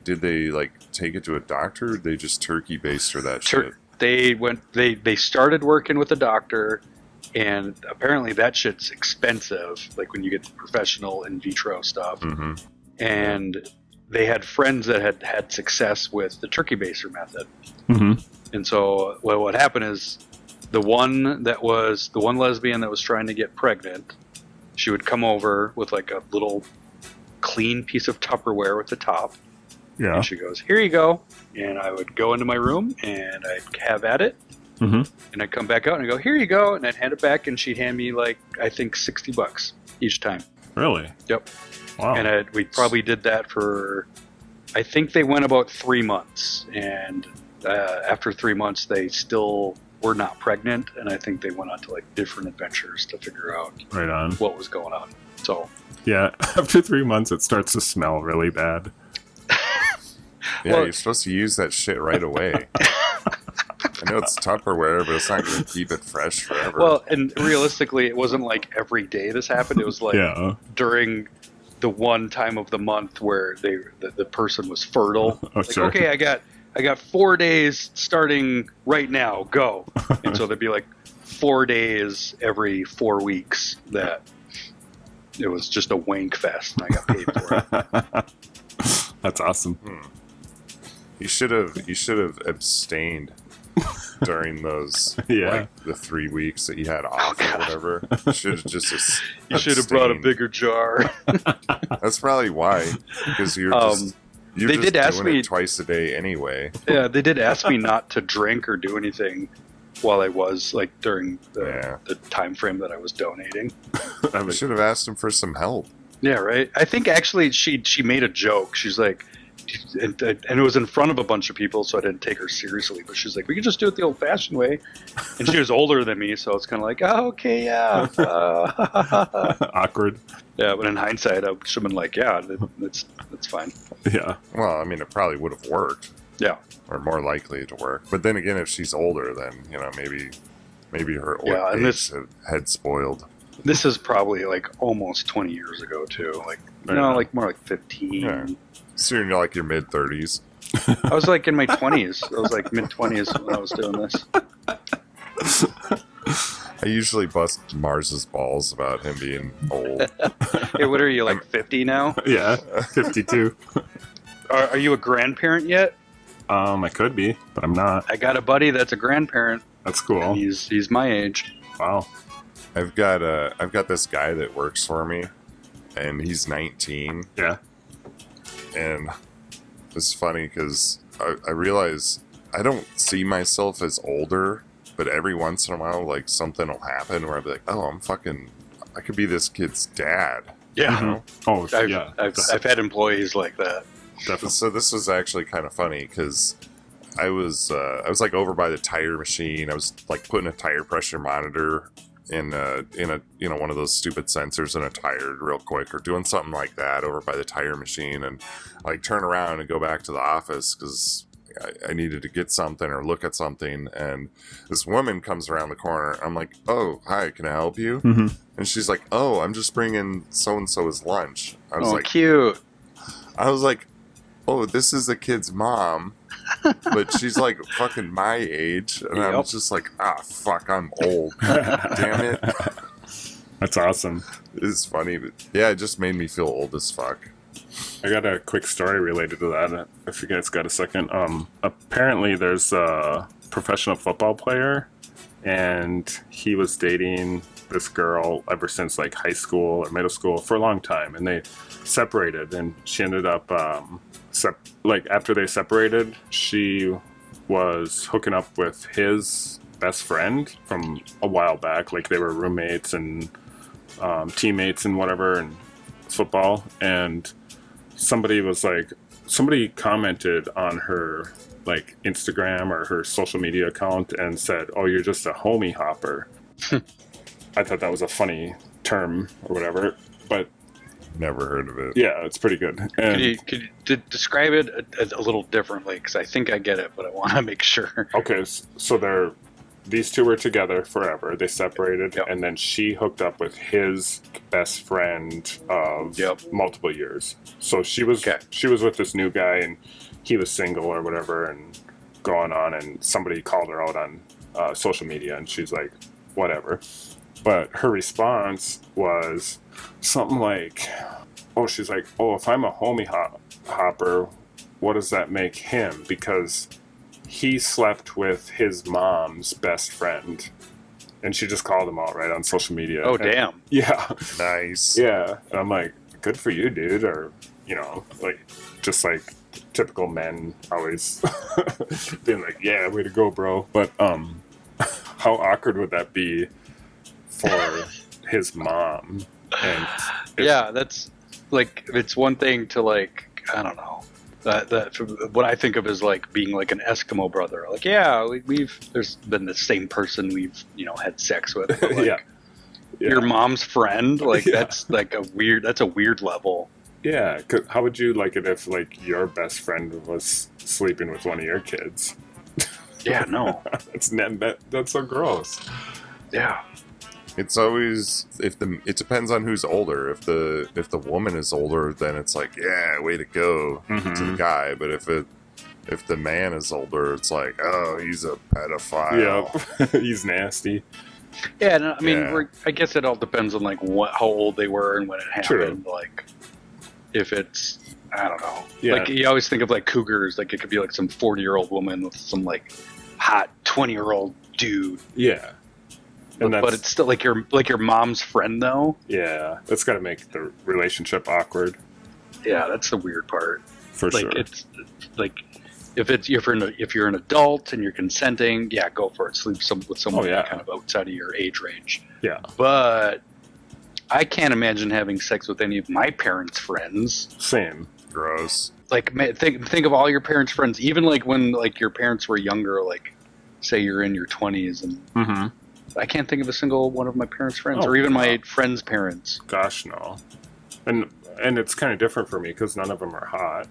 like take it to a doctor? Or they just turkey baster that shit. They started working with a doctor, and apparently that shit's expensive. Like when you get professional in vitro stuff, Mm-hmm. and they had friends that had success with the turkey baster method. Mm-hmm. And so what happened is the one lesbian that was trying to get pregnant, she would come over with like a little clean piece of Tupperware with the top. Yeah. And she goes, "Here you go." And I would go into my room and I'd have at it. Mm-hmm. And I'd come back out and I'd go, "Here you go." And I'd hand it back and she'd hand me like, I think $60 each time. Really? Yep. Wow. And we probably did that for, I think they went about 3 months. And after 3 months, they still were not pregnant. And I think they went on to like different adventures to figure out Right on. what was going on. So, Yeah. After 3 months, it starts to smell really bad. Yeah, Well- you're supposed to use that shit right away. I know it's Tupperware, but it's not going to keep it fresh forever. well, and realistically, it wasn't like every day this happened. It was like Yeah. during the one time of the month where the person was fertile. Oh, Like, sure. okay, I got 4 days starting right now. Go. And so there'd be like 4 days every 4 weeks that it was just a wank fest, and I got paid for it. That's awesome. you should have abstained during those Yeah. like the 3 weeks that you had off or whatever. You should have just You should have brought a abstained. bigger jar. That's probably why, because you're they just did ask doing me- it twice a day anyway. Yeah, they did ask me not to drink or do anything while I was like during the time frame that I was donating. You should have asked him for some help. Yeah, right. I think actually she made a joke. She's like, and it was in front of a bunch of people, so I didn't take her seriously. But she's like, "We could just do it the old-fashioned way." And she was older than me, so it's kind of like, "Oh, okay, yeah." Awkward. Yeah, but in hindsight, I should have been like, "Yeah, that's fine." Yeah. Well, I mean, it probably would have worked, Yeah, or more likely to work. But then again, if she's older, then maybe her Yeah, and age had spoiled. this is probably like almost 20 years ago too. Like, Yeah. like more like 15. Yeah. So you're in like your mid-30s. I was like in my 20s. I was like mid-20s when I was doing this. I usually bust Mars's balls about him being old. Hey, what are you, like 50 now? Yeah. 52. Are you a grandparent yet? I could be, but I'm not. I got a buddy that's a grandparent. That's cool. He's my age. Wow. I've got this guy that works for me, and he's 19. Yeah. And it's funny because I realize I don't see myself as older, but every once in a while, like something will happen where I'll be like, "Oh, I could be this kid's dad." Yeah. You know? Oh, I've, yeah. I've had employees like that. Definitely. So this was actually kind of funny because I was like over by the tire machine. I was like putting a tire pressure monitor in a one of those stupid sensors in a tire real quick, or doing something like that over by the tire machine, and like turn around and go back to the office because I needed to get something or look at something, and this woman comes around the corner. I'm like, "Oh, hi, can I help you?" Mm-hmm. And she's like, "Oh, I'm just bringing so and so's lunch." I was Cute. like, "Oh, this is the kid's mom," but she's like fucking my age, and I was just like, "Ah, fuck, I'm old." Damn it. That's awesome. It's funny, but yeah, it just made me feel old as fuck. I got a quick story related to that, if you guys got a second. Apparently there's a professional football player, and he was dating this girl ever since like high school or middle school for a long time, and they separated, and she ended up after they separated, she was hooking up with his best friend from a while back. Like they were roommates and teammates and whatever, and football. And somebody commented on her like Instagram or her social media account and said, "Oh, you're just a homie hopper." I thought that was a funny term or whatever, but Never heard of it. yeah, it's pretty good. And Could you describe it a little differently? Because I think I get it, but I want to make sure. okay, so these two were together forever. They separated, Yep. and then she hooked up with his best friend of multiple years. So she was with this new guy, and he was single or whatever, and going on. And somebody called her out on social media, and she's like, "Whatever." But her response was something like, she's like, if I'm a homie hopper, what does that make him? Because he slept with his mom's best friend." And she just called him out right on social media. Oh, damn. Yeah. Nice. Yeah. And I'm like, good for you, dude. Or, like, just like typical men always being like, yeah, way to go, bro. But how awkward would that be for his mom? And Yeah, that's like, it's one thing to like, I don't know. What I think of as like being like an Eskimo brother. Like, yeah, there's been the same person we've, had sex with. But like, Yeah. your mom's friend, like Yeah. that's like that's a weird level. Yeah, 'cause how would you like it if like your best friend was sleeping with one of your kids? Yeah, no. That's so gross. Yeah. It's always it depends on who's older. If the woman is older, then it's like, yeah, way to go to the guy. But if the man is older, it's like, oh, he's a pedophile. Yep. He's nasty. Yeah, no, I mean, Yeah. I guess it all depends on like how old they were and when it happened. True. Like, if it's, I don't know. Yeah. Like, you always think of like cougars. Like, it could be like some 40-year-old woman with some like hot 20-year-old dude. Yeah. But it's still like your mom's friend though. Yeah, that's got to make the relationship awkward Yeah, that's the weird part. for Like, sure. it's like if you're an adult and you're consenting, yeah, go for it. Sleep with someone kind of outside of your age range. Yeah, But I can't imagine having sex with any of my parents' friends. same. Gross. Like, think of all your parents' friends, even like when like your parents were younger. Like, say you're in your 20s, and Mm-hmm. I can't think of a single one of my parents' friends, Oh, or even wow. my friends' parents. Gosh, no. And it's kind of different for me because none of them are hot.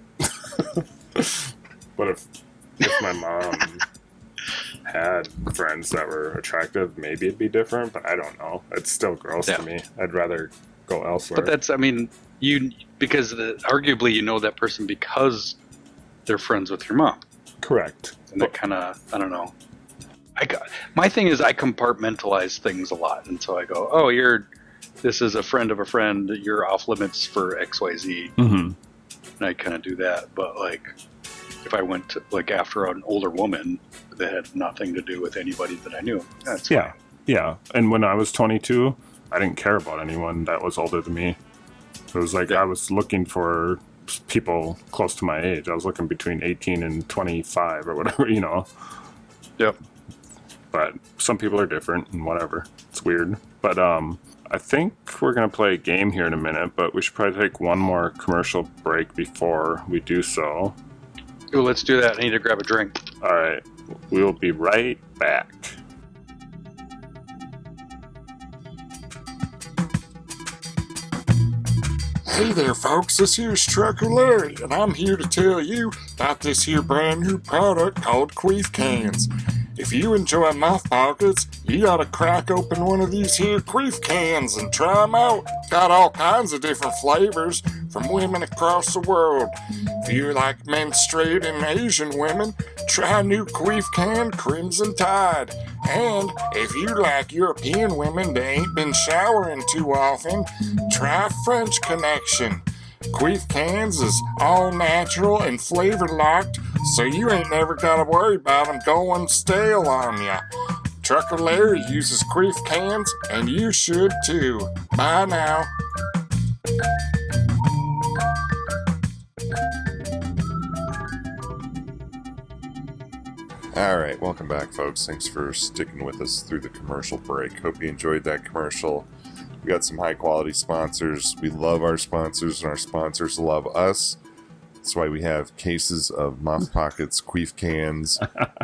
But if my mom had friends that were attractive, maybe it'd be different. But I don't know. It's still gross to me. I'd rather go elsewhere. But that's, I mean, because arguably that person because they're friends with your mom. Correct. And that kind of, I don't know. My thing is I compartmentalize things a lot. And so I go, oh, this is a friend of a friend. You're off limits for XYZ. Mm-hmm. And I kind of do that. But like, if I went to, like, after an older woman that had nothing to do with anybody that I knew, that's fine. Yeah. And when I was 22, I didn't care about anyone that was older than me. It was like I was looking for people close to my age. I was looking between 18 and 25 or whatever, Yep. But some people are different and whatever. It's weird. But I think we're going to play a game here in a minute, but we should probably take one more commercial break before we do so. Ooh, let's do that. I need to grab a drink. All right. We will be right back. Hey there, folks. This here's Trucker Larry, and I'm here to tell you about this here brand new product called Queef Cans. If you enjoy mouth pockets, you ought to crack open one of these here Queef Cans and try them out. Got all kinds of different flavors from women across the world. If you like menstruating Asian women, try new Queef Can Crimson Tide. And if you like European women that ain't been showering too often, try French Connection. Queef cans is all natural and flavor locked, so you ain't never gotta worry about them going stale on ya. Trucker Larry uses Queef cans, and you should too. Bye now. All right, welcome back, folks. Thanks for sticking with us through the commercial break. Hope you enjoyed that commercial. We got some high-quality sponsors. We love our sponsors, and our sponsors love us. That's why we have cases of Muff Pockets, Queef cans,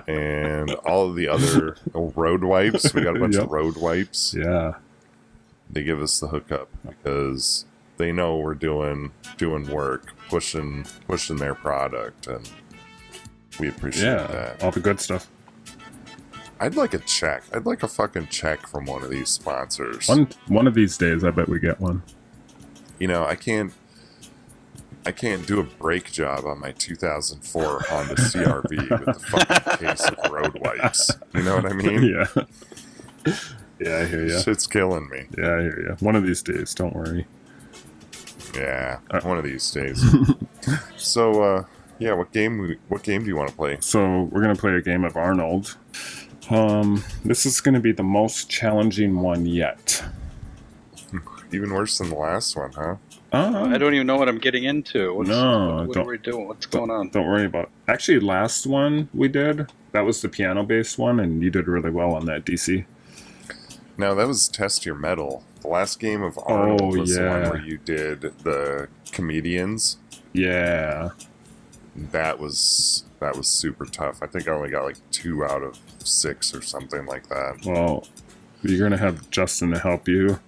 and all of the other road wipes. We got a bunch of road wipes. Yeah. They give us the hookup because they know we're doing work, pushing their product, and we appreciate that. All the good stuff. I'd like a check. I'd like a fucking check from one of these sponsors. One of these days, I bet we get one. You know, I can't do a brake job on my 2004 Honda CRV with a fucking case of road wipes. You know what I mean? Yeah. Yeah, I hear you. Shit's killing me. Yeah, I hear you. One of these days, don't worry. Yeah, one of these days. So, yeah, what game do you want to play? So we're gonna play a game of Arnold. This is gonna be the most challenging one yet. Even worse than the last one, huh? I don't even know what I'm getting into. What are don't- we doing? What's going on? Don't worry about it. Actually, last one we did, that was the piano-based one, and you did really well on that, DC. No, that was Test Your Metal. The last game of Arnold was the one yeah. where you did the comedians. Yeah. That was super tough. I think I only got like 2 out of 6 or something like that. Well, you're gonna have Justin to help you,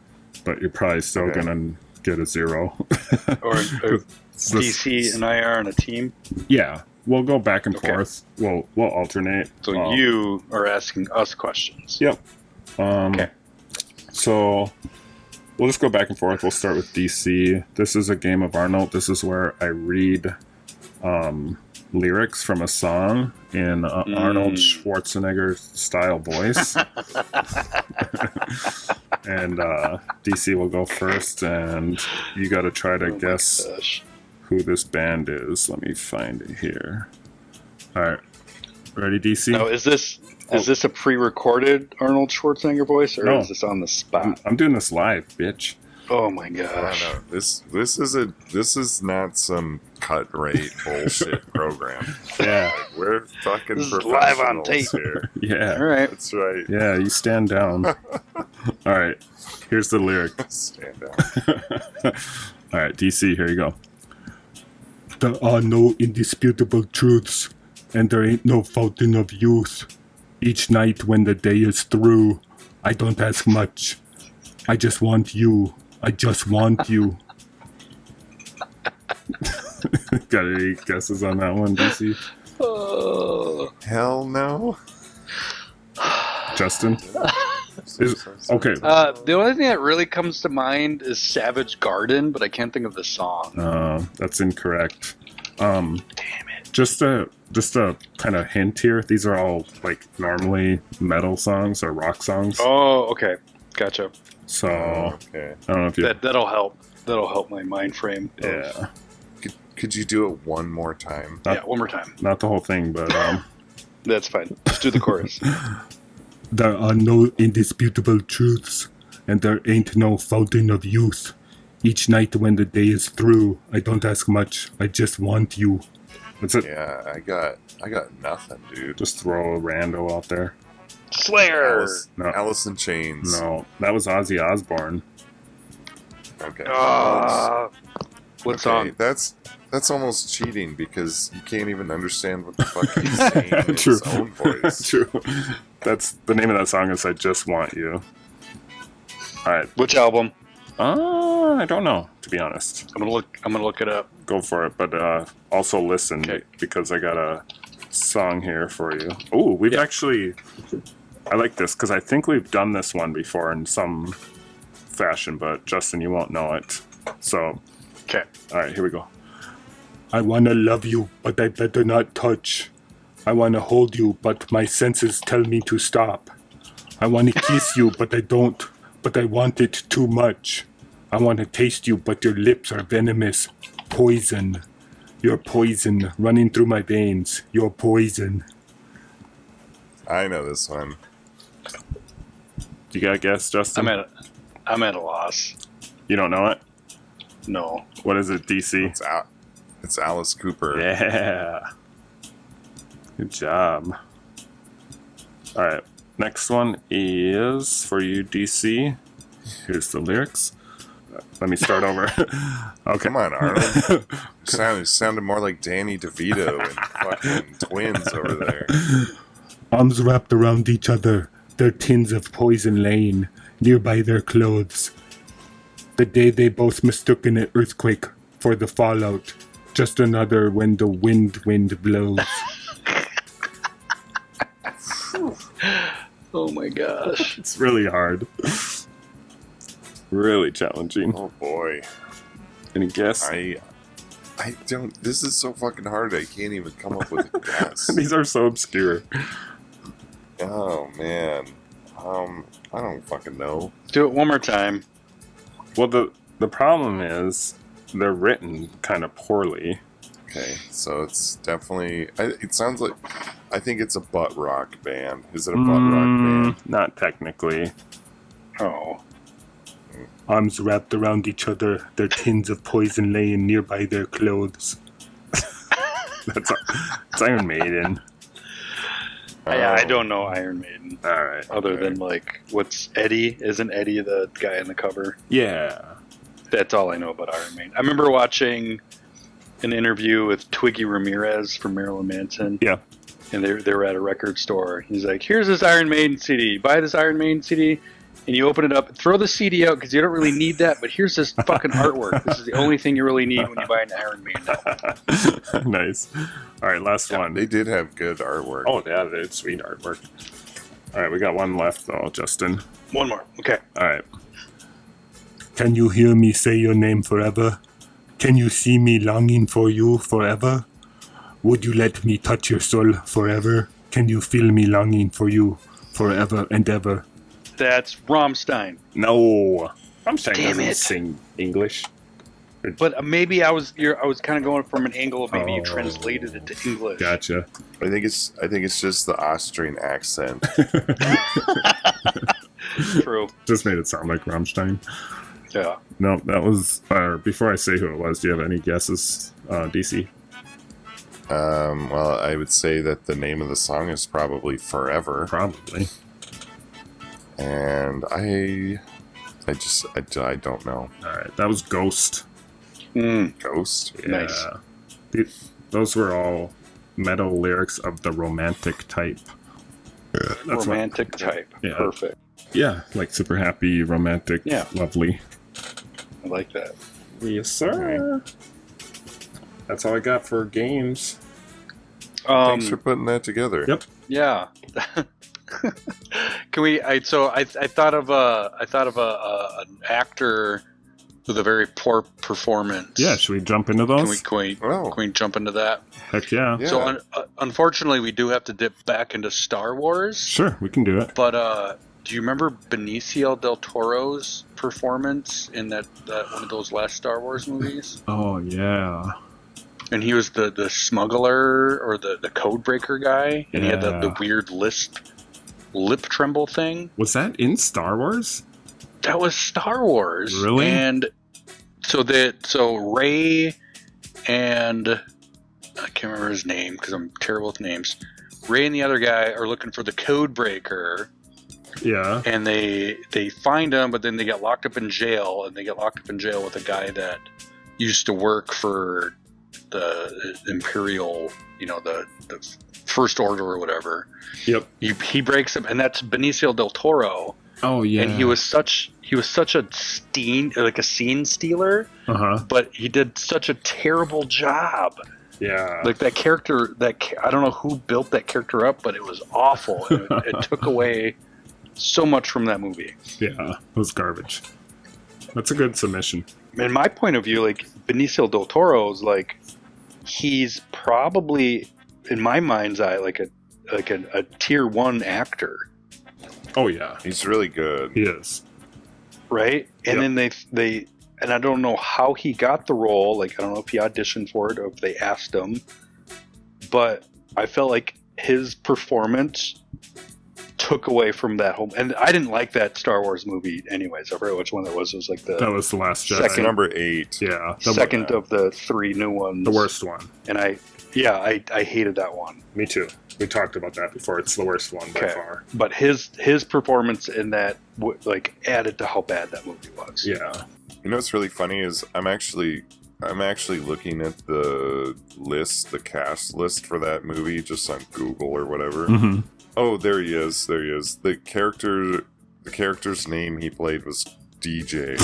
but you're probably still Okay. gonna get a 0. Or DC and I are on a team, Yeah, we'll go back and Okay. forth. We'll alternate. so you are asking us questions. Yep. Okay. So we'll just go back and forth. We'll start with DC. This is a game of Arnold. This is where I read lyrics from a song in Arnold Schwarzenegger style voice. And DC will go first, and you got to try to guess Gosh. who this band is. Let me find it here. All right. Ready, DC? Now, is this a pre-recorded Arnold Schwarzenegger voice, or No. is this on the spot? I'm doing this live, bitch. Oh my I gosh! don't know. This is not some cut rate bullshit program. Yeah. Like, we're fucking This is professionals live on tape. here. Yeah. All right. That's right. Yeah, you stand down. All right. Here's the lyric. Stand down. All right, DC, here you go. There are no indisputable truths, and there ain't no fountain of youth. Each night when the day is through, I don't ask much. I just want you. I just want you. Got any guesses on that one, DC? Oh. Hell no. Justin? Okay. The only thing that really comes to mind is Savage Garden, but I can't think of the song. That's incorrect. Damn it! Just a kind of hint here. These are all like normally metal songs or rock songs. Oh, okay, gotcha. So Okay. I don't know if you. That'll help. That'll help my mind frame. Yeah, Could you do it one more time? Yeah. One more time. not the whole thing, but That's fine. Let's do the chorus. there are no indisputable truths, and there ain't no fountain of youth. Each night when the day is through, I don't ask much. I just want you. That's it. Yeah, I got nothing, dude. Just throw a rando out there. Slayer. No. Alice in Chains. No, that was Ozzy Osbourne. Okay. What Okay, song? that's almost cheating because you can't even understand what the fuck he's saying in True. his own voice. True. That's the name of that song is I Just Want You. All right. Which album? I don't know, to be honest. I'm gonna look it up. Go for it, but also listen Okay. because I got a song here for you. Oh, we've actually. I like this because I think we've done this one before in some fashion, but Justin, you won't know it. So, Okay. all right, here we go. I wanna love you, but I better not touch. I wanna hold you, but my senses tell me to stop. I wanna kiss you, but I don't. But I want it too much. I wanna taste you, but your lips are venomous. poison. You're poison running through my veins. You're poison. I know this one. You got a guess, Justin? I'm at a loss. You don't know it? No. What is it, DC? It's Alice Cooper. Yeah. Good job. All right. Next one is for you, DC. Here's the lyrics. Let me start over. Okay. Come on, Arnold. sounded more like Danny DeVito and fucking twins over there. Arms wrapped around each other, their tins of poison laying nearby their clothes. The day they both mistook an earthquake for the fallout. Just another when the wind blows. Oh my gosh. It's really hard. Really challenging. Oh boy. Any guess? I don't. This is so fucking hard. I can't even come up with a guess. These are so obscure. Oh man. I don't fucking know. Do it one more time. Well, the problem is they're written kind of poorly. Okay, so it's definitely. It sounds like. I think it's a butt rock band. Is it a butt rock band? Not technically. Oh. Arms wrapped around each other, their tins of poison laying nearby their clothes. It's Iron Maiden. I don't know Iron Maiden. All right. Other than, like, what's Eddie? Isn't Eddie the guy on the cover? Yeah. That's all I know about Iron Maiden. I remember watching an interview with Twiggy Ramirez from Marilyn Manson. Yeah. And they were at a record store. He's like, here's this Iron Maiden CD. Buy this Iron Maiden CD, and you open it up, throw the CD out because you don't really need that, but here's this fucking artwork. This is the only thing you really need when you buy an Iron Maiden album. Nice. All right, last one. They did have good artwork. Oh, yeah, they did sweet artwork. All right, we got one left, though, Justin. One more. Okay. All right. Can you hear me say your name forever? Can you see me longing for you forever? Would you let me touch your soul forever? Can you feel me longing for you forever and ever? That's Rammstein. No. Rammstein Damn doesn't it. sing English. But maybe I was kind of going from an angle of maybe you translated it to English. Gotcha. I think it's just the Austrian accent. True. Just made it sound like Rammstein. Yeah. No, that was... before I say who it was, do you have any guesses, DC? Well, I would say that the name of the song is probably Forever. Probably. And I don't know. All right, that was Ghost. Ghost? Yeah. Nice. Those were all metal lyrics of the romantic type. That's Romantic type. Yeah. Perfect. Yeah, like super happy, romantic, Yeah. lovely. I like that. Yes, sir. That's all I got for games. Thanks for putting that together. Yep. Yeah. Can we? I thought of an actor with a very poor performance. Yeah, should we jump into those? Can we jump into that? Heck yeah. Yeah. So unfortunately, we do have to dip back into Star Wars. Sure, we can do it. But do you remember Benicio del Toro's performance in that one of those last Star Wars movies? Oh, yeah. And he was the smuggler or the code breaker guy, and he had the Yeah. weird lip tremble thing. Was that in Star Wars? That was Star Wars. Really? And so Ray and I can't remember his name because I'm terrible with names. Ray and the other guy are looking for the code breaker, Yeah. and they find him, but then they get locked up in jail, and they get locked up in jail with a guy that used to work for the Imperial, the First Order or whatever. Yep. He breaks him, and that's Benicio del Toro. Oh, yeah. And he was such a scene stealer, but he did such a terrible job. Yeah. Like that character, I don't know who built that character up, but it was awful. And it took away so much from that movie. Yeah, it was garbage. That's a good submission. In my point of view, like Benicio del Toro is like, he's probably, in my mind's eye, like a tier 1 actor. Oh, yeah. He's really good. He is. Right? And Yep. then they and I don't know how he got the role. Like, I don't know if he auditioned for it or if they asked him, but I felt like his performance took away from that whole. And I didn't like that Star Wars movie, anyways. I forget which one that was. It was like That was the Last Jedi. Second- Number 8. Yeah, second of the 3 new ones. the worst one. And I hated that one. Me too. We talked about that before. It's the worst one by far. But his performance in that like added to how bad that movie was. Yeah. You know what's really funny is I'm actually looking at the list, the cast list for that movie, just on Google or whatever. Mm-hmm. Oh, there he is. There he is. The character's name he played was DJ.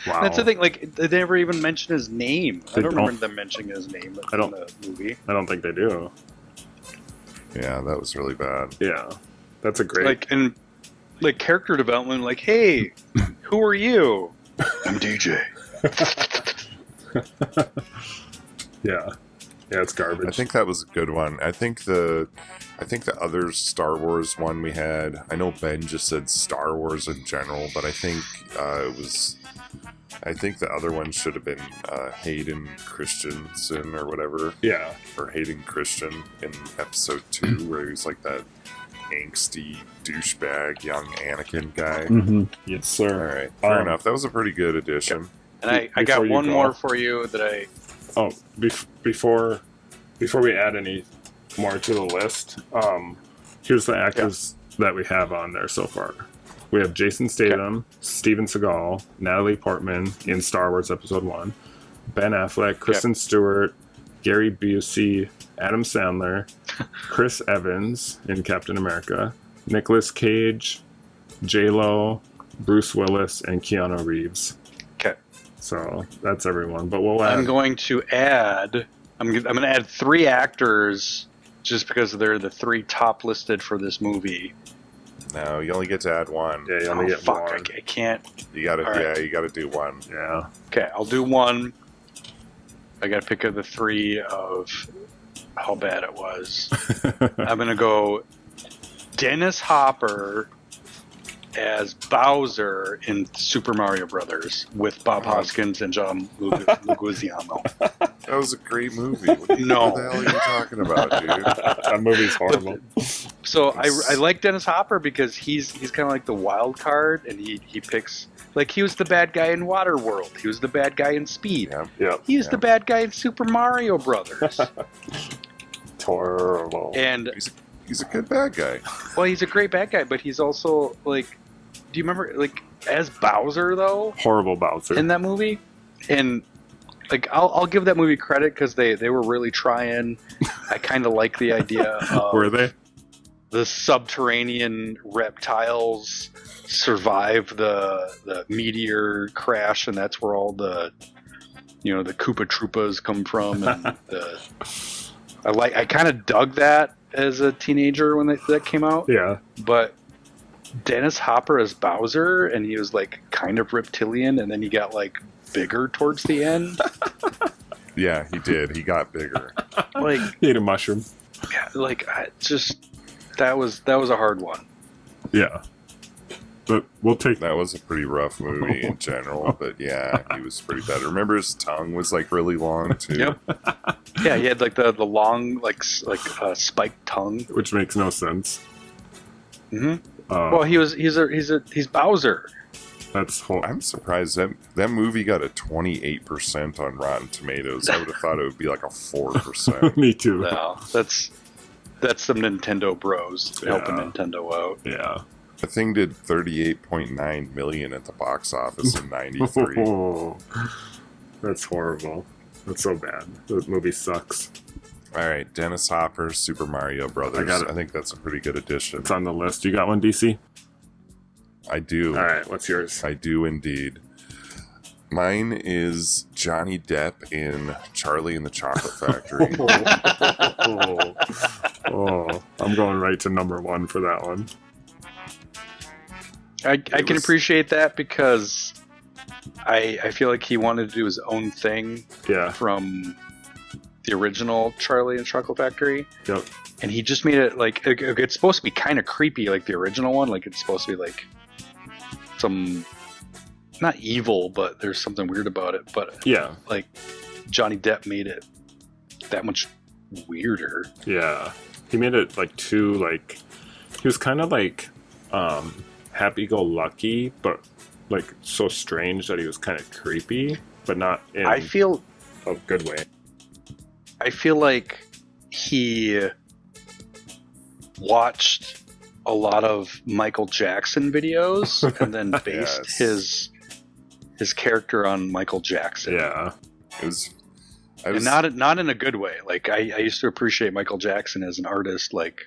Wow. That's the thing. Like, they never even mention his name. I They don't don't. remember them mentioning his name in the movie. I don't think they do. Yeah, that was really bad. Yeah. That's a great. Like, and like character development. Like, hey, who are you? I'm DJ. Yeah. Yeah, it's garbage. I think that was a good one. I think the other Star Wars one we had. I know Ben just said Star Wars in general, but I think it was. I think the other one should have been Hayden Christensen or whatever. Yeah. Or Hayden Christian in episode 2, where he was like that angsty douchebag young Anakin guy. Mm-hmm. Yes, All sir. right, fair enough. That was a pretty good addition. And I got Before you one go. more for you that I. Oh, before we add any more to the list, here's the actors that we have on there so far. We have Jason Statham, Steven Seagal, Natalie Portman in Star Wars Episode 1, Ben Affleck, Kristen Stewart, Gary Busey, Adam Sandler, Chris Evans in Captain America, Nicolas Cage, J-Lo, Bruce Willis, and Keanu Reeves. Okay. So that's everyone. But we'll add... I'm going to add. I'm going to add 3 actors just because they're the 3 top listed for this movie. No, you only get to add one. Yeah, you only get fuck! one. I can't. You gotta, All right. you gotta do one. Yeah. Okay, I'll do one. I got to pick up the 3 of how bad it was. I'm going to go Dennis Hopper as Bowser in Super Mario Brothers with Bob Hoskins and John Leguizamo. That was a great movie. What the hell are you talking about, dude? That movie's horrible. So I like Dennis Hopper because he's kind of like the wild card, and he picks, like, he was the bad guy in Waterworld. He was the bad guy in Speed. Yeah. He was the bad guy in Super Mario Brothers. Horrible. And He's a good bad guy. well, he's a great bad guy, but he's also like, do you remember like as Bowser though Horrible Bowser. in that movie? And like I'll give that movie credit because they were really trying. I kind of like the idea of Were they? the subterranean reptiles survive the meteor crash, and that's where all the the Koopa Troopas come from. And I kind of dug that as a teenager when that came out. Yeah. But Dennis Hopper as Bowser, and he was like kind of reptilian, and then he got like bigger towards the end. Yeah, he did. He got bigger. Like, He ate a mushroom. yeah, like that was a hard one. Yeah. But we'll take That was a pretty rough movie in general, but yeah, he was pretty bad. Remember his tongue was like really long too. Yep. Yeah, he had like the long spiked tongue. which makes no sense. Mm-hmm. Well, he's Bowser. That's horrible. I'm surprised that movie got a 28% on Rotten Tomatoes. I would have thought it would be like a 4%. Me too. No, that's some Nintendo bros helping Nintendo out. Yeah. The thing did 38.9 million at the box office in '93. Oh, that's horrible. That's so bad. The movie sucks. All right, Dennis Hopper, Super Mario Brothers. I got it. I think that's a pretty good addition. It's on the list. You got one, DC? I do. All right. What's yours? I do indeed. Mine is Johnny Depp in Charlie and the Chocolate Factory. Oh, I'm going right to number 1 for that one. I can appreciate that because I feel like he wanted to do his own thing Yeah. from the original Charlie and Chocolate Factory. Yep. And he just made it like it's supposed to be kind of creepy like the original one. Like it's supposed to be like some not evil, but there's something weird about it. But Yeah. like Johnny Depp made it that much weirder. Yeah. He made it like too like he was kind of like happy-go-lucky, but like so strange that he was kind of creepy, but not in I feel a good way. I feel like he watched a lot of Michael Jackson videos and then based Yes. his character on Michael Jackson. Yeah. It was. And not in a good way. Like I used to appreciate Michael Jackson as an artist, like,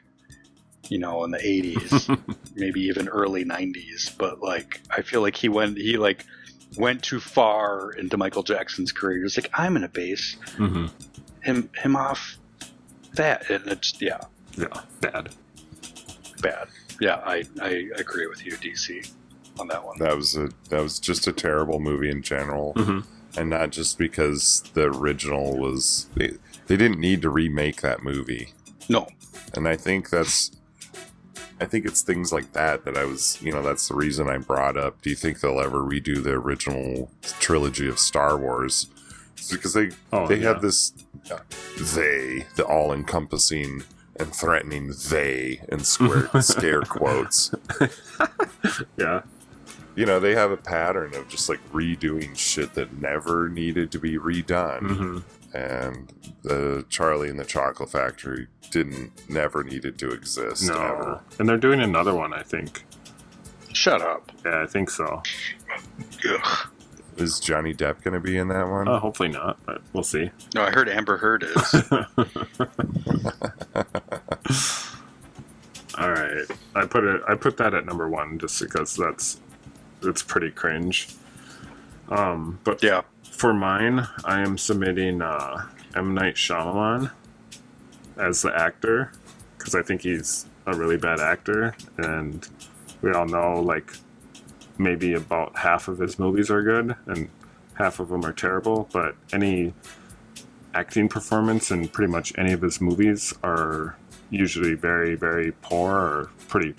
you know, in the 80s, maybe even early 90s. But like, I feel like he went too far into Michael Jackson's career. It's like, I'm gonna base him off that, and it's Yeah. Bad. bad. Yeah, I agree with you, DC, on that one. That was just a terrible movie in general. And not just because the original was they didn't need to remake that movie. No, And I think it's things like that I was, that's the reason I brought up. Do you think they'll ever redo the original trilogy of Star Wars? It's because they have this the all-encompassing and threatening they in scare quotes. Yeah. They have a pattern of just like redoing shit that never needed to be redone. And the Charlie and the Chocolate Factory never needed to exist. No. Ever. And they're doing another one, I think. shut up. Yeah, I think so. Ugh. Is Johnny Depp going to be in that one? Hopefully not, but we'll see. No, I heard Amber Heard is. All right. I put that at number 1 just because it's pretty cringe. But Yeah. for mine, I am submitting M. Night Shyamalan as the actor because I think he's a really bad actor, and we all know like maybe about half of his movies are good and half of them are terrible, but any acting performance in pretty much any of his movies are usually very, very poor or pretty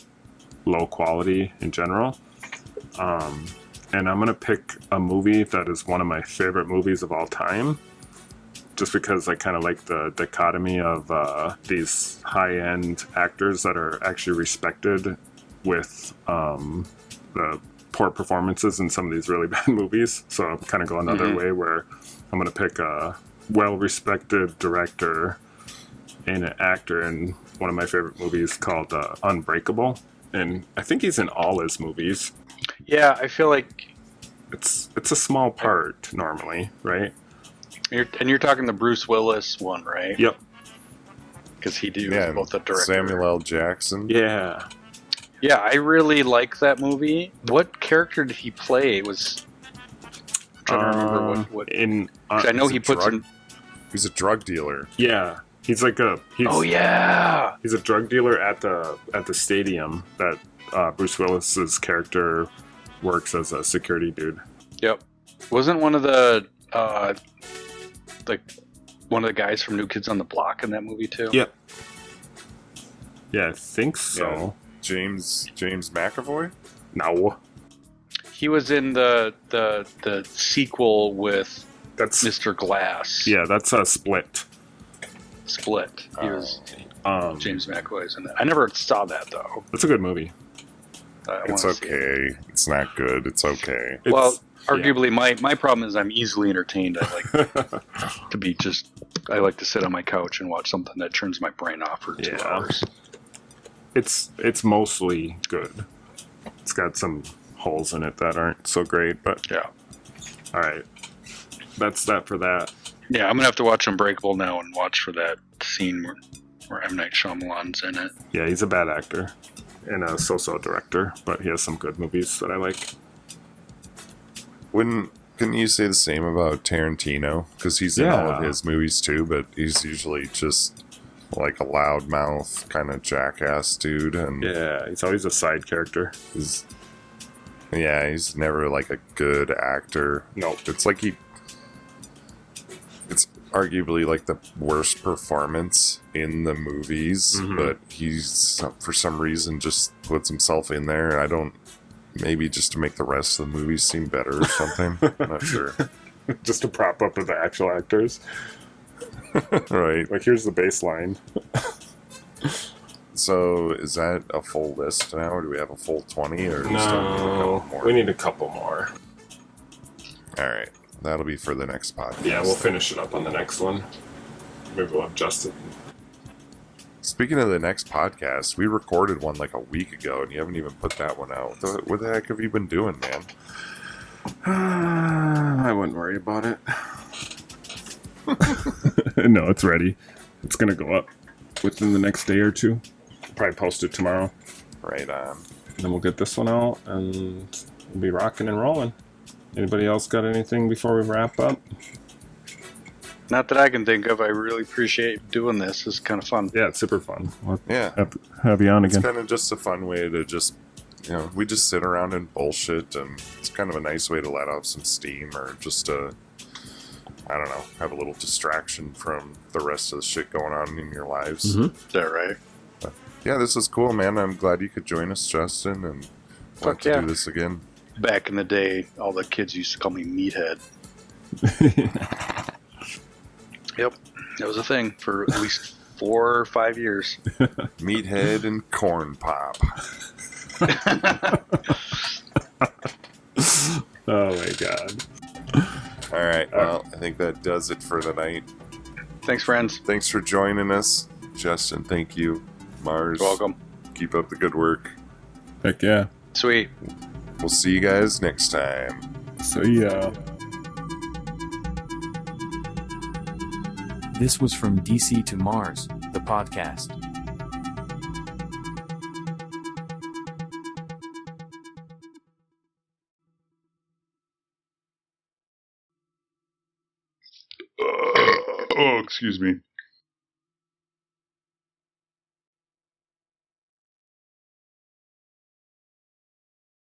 low quality in general. And I'm going to pick a movie that is one of my favorite movies of all time, just because I kind of like the dichotomy of these high-end actors that are actually respected with the poor performances in some of these really bad movies. So I'm kind of going the other way, where I'm going to pick a well-respected director and an actor in one of my favorite movies called Unbreakable. And I think he's in all his movies. Yeah, I feel like It's a small part normally, right? you're talking the Bruce Willis one, right? Yep. Because he was Yeah, both the director. Samuel L. Jackson. Yeah. Yeah, I really like that movie. What character did he play? I'm trying to remember what. In 'Cause I know he's he a puts drug- in. He's a drug dealer. yeah, he's Oh yeah. he's a drug dealer at the stadium that Bruce Willis's character works as a security dude. Yep. Wasn't one of the like one of the guys from New Kids on the Block in that movie too? Yep. Yeah, I think so. James McAvoy. No, He was in the sequel with that's Mr. Glass. yeah, that's a Split. Split. He was James McAvoy's in that. I never saw that though. It's a good movie. I It's wanna see it. okay. It's not good. It's okay. It's, Well, arguably, my problem is I'm easily entertained. I like I like to sit on my couch and watch something that turns my brain off for 2 Yeah. hours. it's mostly good. It's got some holes in it that aren't so great, but Yeah. all right. That's that for that. Yeah, I'm gonna have to watch Unbreakable now and watch for that scene where M. Night Shyamalan's in it. Yeah, he's a bad actor and a so-so director, but he has some good movies that I like. Couldn't you say the same about Tarantino? Because he's in all of Yeah. his movies too, but he's usually just like a loudmouth kind of jackass dude, and Yeah, he's always a side character. he's never like a good actor. Nope. It's like it's arguably like the worst performance in the movies, Mhm. but he's for some reason just puts himself in there. I don't Maybe just to make the rest of the movies seem better or something. I'm not sure. Just to prop up the actual actors. Right. Like, here's the baseline. So, is that a full list now, or do we have a full 20, or do we still need a couple more? We need a couple more. Alright. That'll be for the next podcast. Yeah, we'll finish it up on the next one. Maybe we'll adjust it. Speaking of the next podcast, we recorded one like a week ago, and you haven't even put that one out. What the heck have you been doing, man? I wouldn't worry about it. No, it's ready. It's going to go up within the next day or two. Probably post it tomorrow. Right on. Then we'll get this one out, and we'll be rocking and rolling. Anybody else got anything before we wrap up? Not that I can think of. I really appreciate doing this. It's kind of fun. Yeah, it's super fun. We'll Yeah. have you on It's again. kind of just a fun way to just, we just sit around and bullshit, and it's kind of a nice way to let off some steam, or just to, I don't know, have a little distraction from the rest of the shit going on in your lives. Mhm. Is that right? Yeah, this is cool, man. I'm glad you could join us, Justin, and Fuck want to yeah. do this again. Back in the day, all the kids used to call me Meathead. Yep. That was a thing for at least 4 or 5 years. Meathead and corn pop. Oh my god. All right, well, I think that does it for tonight. Thanks, friends. Thanks for joining us. Justin, thank you. Mars, You're welcome. keep up the good work. Heck yeah. Sweet. We'll see you guys next time. So yeah. This was From DC to Mars, the podcast. Oh, excuse me.